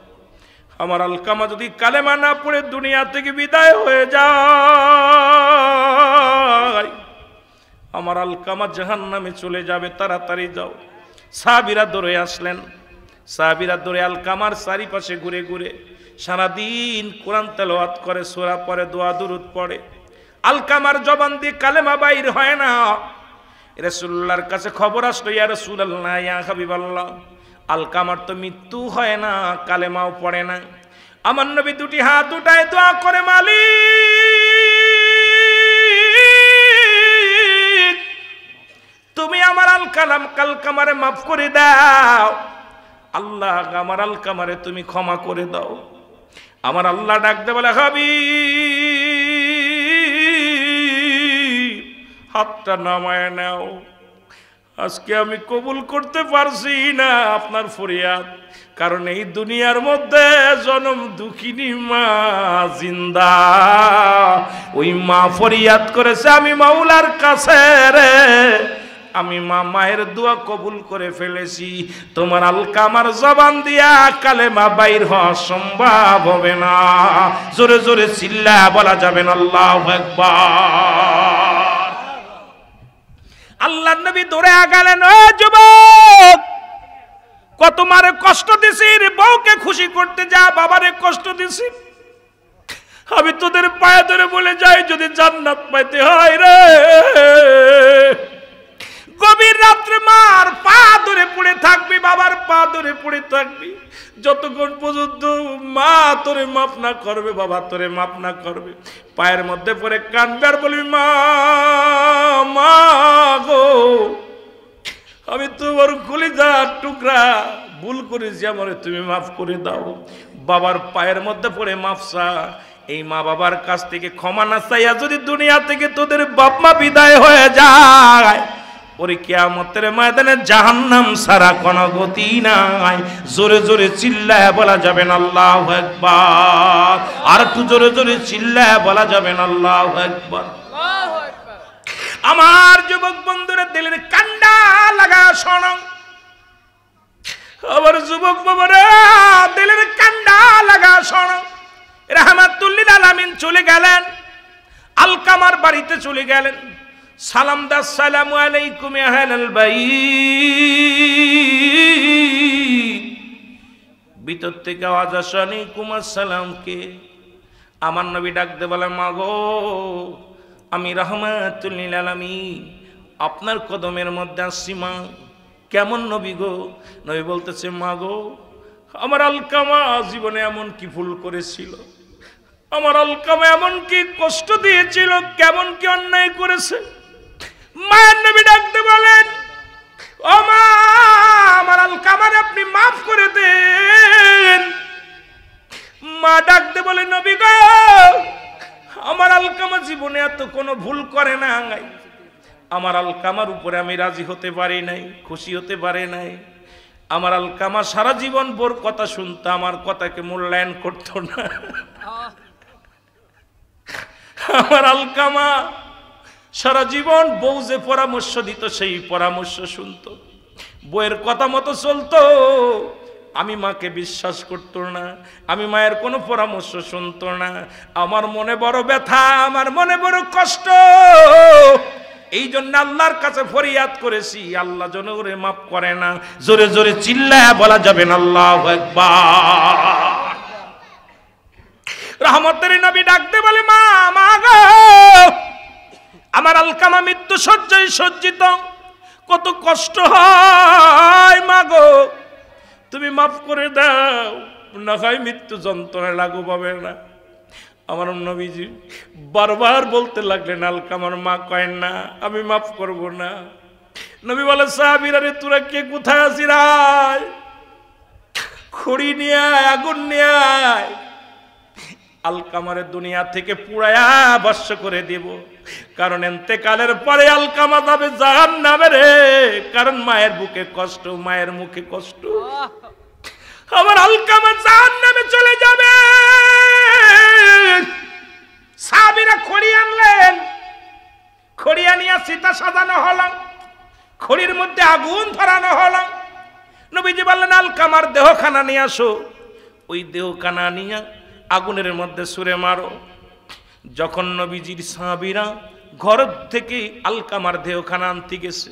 আমার আলকামা যদি কালেমা না পড়ে দুনিয়া থেকে বিদায় হয়ে যায়, আমার আলকামা জাহান্নামে চলে যাবে, তাড়াতাড়ি যাও। সাহাবীরা দৌড়ে আসলেন, সাহাবীরা দৌড়ে আলকামার চারিপাশে ঘুরে ঘুরে সারাদিন কোরআন তেলাওয়াত করে, সূরা পড়ে, দোয়া দুরূদ পড়ে। আলকামার জবান দিয়ে কালেমা বাইর হয় না। রাসূলুল্লাহর কাছে খবর আসলো, ইয়া রাসূলুল্লাহ, ইয়া হাবিবাল্লাহ, আলকামার তো মৃত্যু হয় না, কালেমাও পড়ে না। আমার নবী দুটি হাত উঠায় দোয়া করে, মালিক তুমি আমার আলকামারে মাফ করে দাও। আল্লাহ, আমার আলকামারে তুমি ক্ষমা করে দাও। আমার আল্লাহ ডাক দে বলে, হাবিব হাতটা নামায় নাও, আজকে আমি কবুল করতে পারছি না আপনার ফরিয়াদ, কারণ এই দুনিয়ার মধ্যে জনম দুঃখিনী মা জিন্দা, ওই মা ফরিয়াদ করেছে আমি মাওলার কাছে রে, আমি মায়ের দোয়া কবুল করে ফেলেছি, তোমার আলকামার জবান দিয়া কালেমা বাইর হওয়া সম্ভব হবে না। জোরে জোরে চিল্লা বলা যাবে না আল্লাহু আকবার। আল্লাহর নবী দৌড়ে গেলেন, ও যুবক, কত মারে কষ্ট দিছি, বউকে খুশি করতে যা, বাবারে কষ্ট দিছি, আমি তোদের পায়ে ধরে বলে যাই, যদি জান্নাত পাইতে হয় রে, গভীর রাত্রে মার পা ধরে পড়ে থাকবি, বাবার পা ধরে পড়ে থাকবি, যতক্ষণ পর্যন্ত মা তোরে মাফ না করবে, বাবা তোরে মাফ না করবে। পায়ের মধ্যে পড়ে কাঁদবে আর বলবি, মা মা গো, আমি তোমার কলিজার টুকরা, ভুল করেছি, আমারে তুমি মাফ করে দাও। বাবার পায়ের মধ্যে পড়ে মাফ চা। এই মা বাবার কাছ থেকে ক্ষমা না চাইয়া যদি দুনিয়া থেকে তোদের বাপ মা বিদায় হয়ে যায়, ওরে কিয়ামতের ময়দানে জাহান্নাম ছাড়া কোনো গতি নাই। জোরে জোরে চিল্লায় বলা যাবে না আল্লাহু আকবার। আর একটু জোরে জোরে চিল্লায় বলা যাবে না আল্লাহু আকবার। আমার যুবক বন্ধুরা, দিলের কান্ডা লাগা শোনো, আমার যুবক বাবারা দিলের কান্ডা লাগা শোনো। রাহমাতুল লিল আলামিন চলে গেলেন, আলকামার বাড়িতে চলে গেলেন, সালাম দা, আসসালামু আলাইকুম ইয়া আহলাল বাইত। ভিতর থেকে আওয়াজ আসে, আলাইকুম আসসালাম। কে? আমার নবী ডাকতে বলে, মা গো, আমি রাহমাতুল লিল আলামিন, আপনার কদমের মধ্যে আসছি মা। কেমন নবী গো? নবী বলতেছে মা গো, আমার আলকামা জীবনে এমন কি ভুল করেছিল, আমার আলকামা এমন কি কষ্ট দিয়েছিল, কেমন কি অন্যায় করেছে। মায়ের নবী ডাকতে বলেন ও মা, আমার আলকামার আপনি মাফ করে দেন। মা ডাকতে বলে নবী গো, আমার আলকামা জীবনে এত কোনো ভুল করে না, আমার আলকামার উপরে আমি রাজি হতে পারি নাই, খুশি হতে পারি নাই। আমার আলকামা সারা জীবন বোর কথা শুনতো, আমার কথাকে মূল্যায়ন করতো না। আমার আলকামা সারা জীবন বউ যে পরামর্শ দিত সেই পরামর্শ শুনতো, বউয়ের কথা মতো চলতো। আমি মাকে বিশ্বাস করতো না, আমি মায়ের কোনো পরামর্শ শুনতো না। আমার মনে বড় ব্যথা, আমার মনে বড় কষ্ট। এই জন্য আল্লাহর কাছে ফরিয়াদ করেছি, আল্লাহ যেন ওরে মাফ করে না। জোরে জোরে চিল্লায়া বলা যাবে না আল্লাহু আকবার। রহমতের নবী ডাকতে বলে মা, মা গো, আমার আলকামা মৃত্যু শয্যায় সজ্জিত, কত কষ্ট হয় মা গো, তুমি মাফ করে দাও, না হয় মৃত্যু যন্ত্রণা লাগু পাবে না। আমার নবীজি বারবার বলতে লাগলেন আলকামার মা কয় না আমি মাফ করব না। নবী বলে সাহাবীরা রে তোরা কে কোথায় আছিস, রায় খড়ি নিয়ে আয়, আগুন নিয়ে আয়, আলকামারে দুনিয়া থেকে পুড়ায়া ভস্ম করে দিব। কারণ ইন্তেকালের পরে আলকামা যাবে জাহান্নামে রে, কারণ মায়ের বুকে কষ্ট, মায়ের মুখে কষ্ট। আমার আলকামা জাহান্নামে চলে যাবে। সাহাবীরা খড়ি আনলেন, খড়ি আনিয়া সীতা সাজানো হলো, খড়ির মধ্যে আগুন ধরানো হলো। নবীজি বললেন আলকামার দেহখানা নিয়ে আসো। ওই দেহখানা নিয়ে আগুনের মধ্যে ছুঁড়ে মারো। যখন নবীজির সাহাবীরা ঘর থেকে আলকামার দেহখানা আনতে গেছে,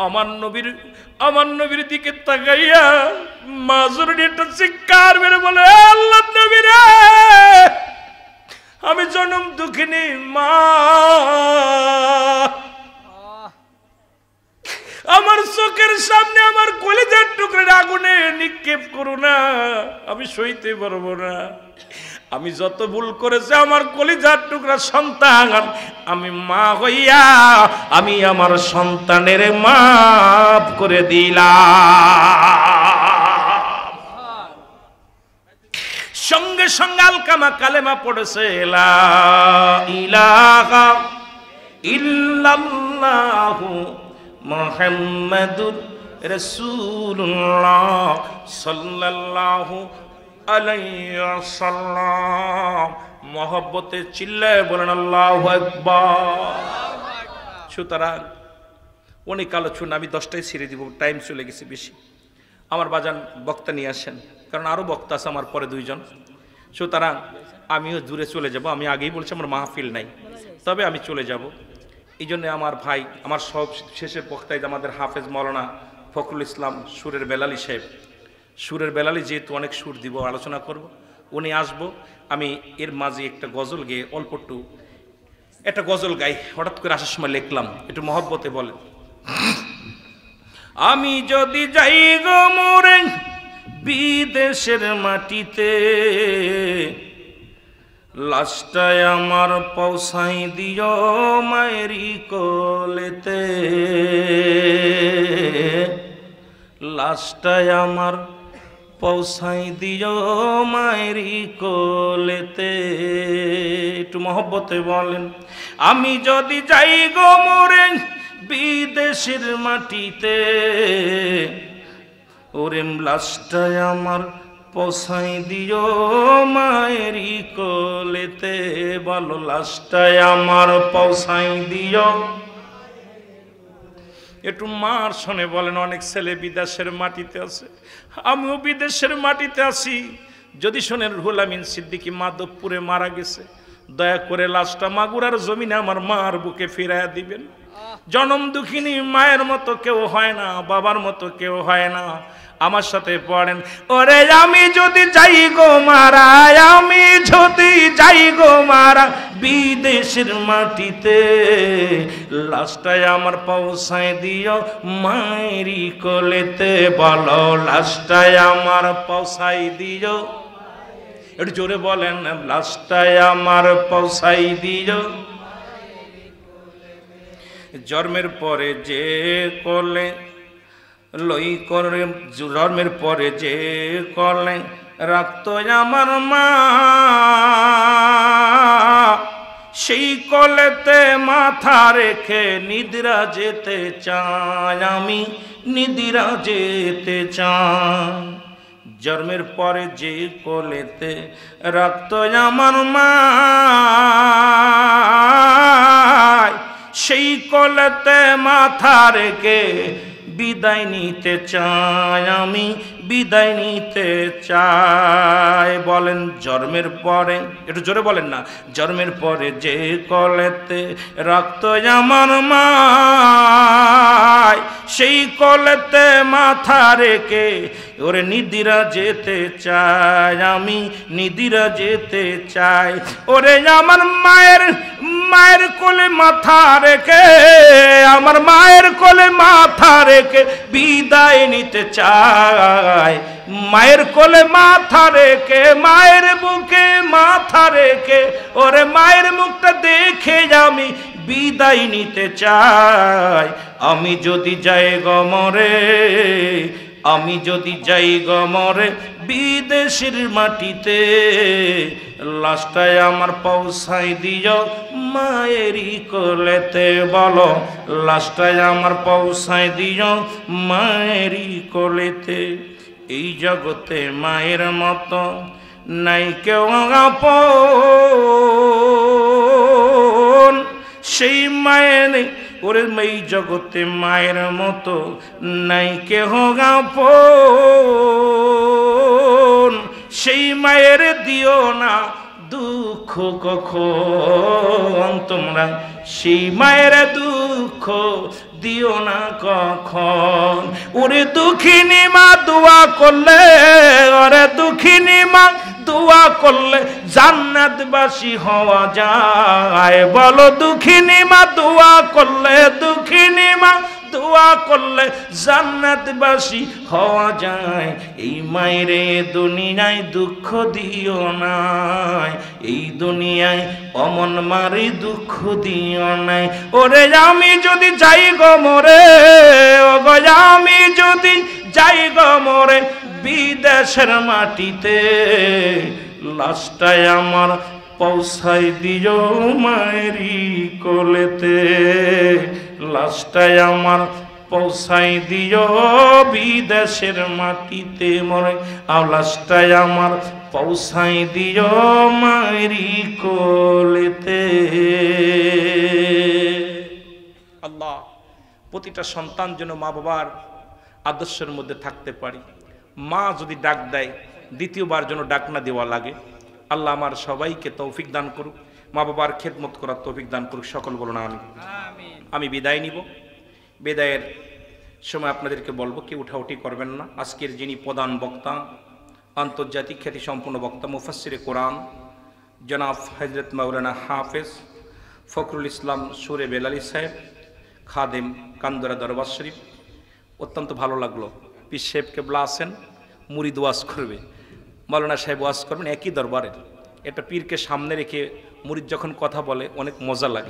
আমার নবীর দিকে তাকাইয়া মাজুরি একটা চিৎকার মেরে বলে আল্লাহর নবী রে, আমি জনম দুঃখিনী মা, আমার চোখের সামনে আমার কলিজার টুকরা আগুনে নিক্ষেপ করো না, আমি সইতে পারবো না। আমি যত ভুল করেছি আমার কলিজার টুকরা সন্তান, আমি মা হইয়া আমি আমার সন্তানের মাফ করে দিলাম। সঙ্গে সঙ্গে আলকামা কালেমা পড়েছে, লা ইলাহা ইল্লাল্লাহু মুহাম্মাদুর রাসূলুল্লাহ সাল্লাল্লাহু আলাইহি ওয়াসাল্লাম। মহব্বতে চিল্লায় বলেন আল্লাহু আকবার। সুতরাং অনেক আলোচনা আমি 10টায় ছেড়ে দিব, টাইম চলে গেছে বেশি। আমার বাজান বক্তা নিয়ে আসেন, কারণ আরও বক্তা আছে আমার পরে 2 জন। সুতরাং আমিও দূরে চলে যাব। আমি আগেই বলছি আমার মাহফিল নাই, তবে আমি চলে যাব। এই জন্য আমার ভাই, আমার সব শেষের বক্তায় আমাদের হাফেজ মৌলানা ফখরুল ইসলাম সুরের বেলালি সাহেব, সুরের বেলালি যেহেতু অনেক সুর দিব, আলোচনা করব, উনি আসবো। আমি এর মাঝে একটা গজল গেয়ে অল্প একটা গজল গাই, হঠাৎ করে আসার সময় লিখলাম, একটু মহব্বতে বলেন। আমি যদি যাই গো মোরে বিদেশের মাটিতে, লাশটায় আমার পৌঁছাই দিও মায়েরি কোলেতে, লাশটায় আমার পৌঁছাই দিও মায়েরি কোলেতে। একটু মহব্বতে বলেন। আমি যদি যাই গো মোরে বিদেশের মাটিতে, ওরে লাশটায় আমার পৌঁছাই দিও মায়েরি কোলেতে, বলো লাশটায় আমার পৌঁছাই দিও। একটু মার শোনে বলেন। অনেক ছেলে বিদেশের মাটিতে আছে, আমিও বিদেশের মাটিতে আছি। যদি শোনেন রুহুল আমিন সিদ্দিকী মাধবপুরে মারা গেছে, দয়া করে লাশটা মাগুরার জমিনে আমার মার বুকে ফিরাইয়া দিবেন। জনম দুঃখিনী মায়ের মতো কেউ হয় না, বাবার মতো কেউ হয় না। আমার সাথে পড়েন, ওরে আমি যদি যাই গো মারা, আমি যদি যাই গো মারা বিদেশের মাটিতে, লাশটায় আমার পৌঁছায় দিও মায়েরি কোলেতে। বলো লাশটায় আমার পৌঁছাই দিও, একটু জোরে বলেন, লাশটায় আমার পৌঁছাই দিও। জন্মের পরে যে কোলে লই করে, জন্মের পরে যে কোলে রাখতো আমার মা, সেই কোলেতে মাথা রেখে নিদ্রা যেতে চাই, আমি নিদ্রা যেতে চাই। জন্মের পরে যে কোলেতে রাখতো আমার মা, সেই কোলেতে মাথা রেখে বিদায় নিতে চাই, আমি বিদায় নিতে চাই। বলেন জন্মের পরে, একটু জোরে বলেন না, জন্মের পরে যে কোলেতে রাখতো আমার মা, সেই কোলেতে মাথা রেখে ওরে নিদিরা যেতে চাই, আমি নিদিরা যেতে চাই। ওরে আমার মায়ের মায়ের কোলে মাথা রেখে, আমার মায়ের কোলে মাথা রেখে বিদায় নিতে চাই, মায়ের কোলে মাথা রেখে, মায়ের বুকে মাথা রেখে, ওরে মায়ের মুখটা দেখে আমি বিদায় নিতে চাই। আমি যদি যাই গো মরে, আমি যদি যাই গো মরে বিদেশের মাটিতে, লাশটায় আমার পৌঁছাই দিও মায়েরই কোলেতে। বলো লাশটায় আমার পৌঁছাই দিও মায়েরই কোলেতে। এই জগতে মায়ের মতো নাই কেউ আপন, সেই মায়ের ওরে এই জগতে মায়ের মতো নাই কেহ আপন, সেই মায়ের দিও না দুঃখ কখন তোমরা, সেই মায়ের দুঃখ দিও না কখন। ওরে দুঃখিনী মা দোয়া করলে, ওরে দুঃখিনী মা দোয়া করলে জান্নাতবাসী হওয়া যায়। বলো দুঃখিনী মা দোয়া করলে, দুঃখিনী মা দোয়া করলে জান্নাতবাসী হওয়া যায়। এই মায়েরে দুনিয়ায় দুঃখ দিও না, এই দুনিয়ায় অমন মারি দুঃখ দিও নাই। ওরে আমি যদি যাই গো মরে, ও গো আমি যদি যাই গো মরে বিদেশের মাটিতে, লাশটায় আমার পৌঁছাই দিও মায়েরি কোলেতে, লাশটায় আমার পৌঁছাই দিও বিদেশের মাটিতে মরে, আর লাশটায় আমার পৌঁছাই দিও মায়েরি কোলেতে। আল্লাহ প্রতিটা সন্তান যেন মা বাবার আদর্শের মধ্যে থাকতে পারি। মা যদি ডাক দেয় দ্বিতীয়বার যেন ডাক না দেওয়া লাগে। আল্লাহ আমার সবাইকে তৌফিক দান করুক, মা বাবার খেদমত করার তৌফিক দান করুক। সকল বলুন আমিন। আমি বিদায় নিব। বিদায়ের সময় আপনাদেরকে বলবো কেউ উঠাউঠি করবেন না। আজকের যিনি প্রধান বক্তা, আন্তর্জাতিক খ্যাতি সম্পন্ন বক্তা, মুফাসসিরে কোরআন জনাব হযরত মাওলানা হাফেজ ফখরুল ইসলাম সুরে বেলালী সাহেব, খাদেম কান্দরা দরবার শরীফ। অত্যন্ত ভালো লাগলো। পীর সাহেব কেবলা আছেন, মুরিদ ওয়াজ করবে, মাওলানা সাহেব ওয়াজ করবেন একই দরবারের। এটা পীরকে সামনে রেখে মুরিদ যখন কথা বলে অনেক মজা লাগে।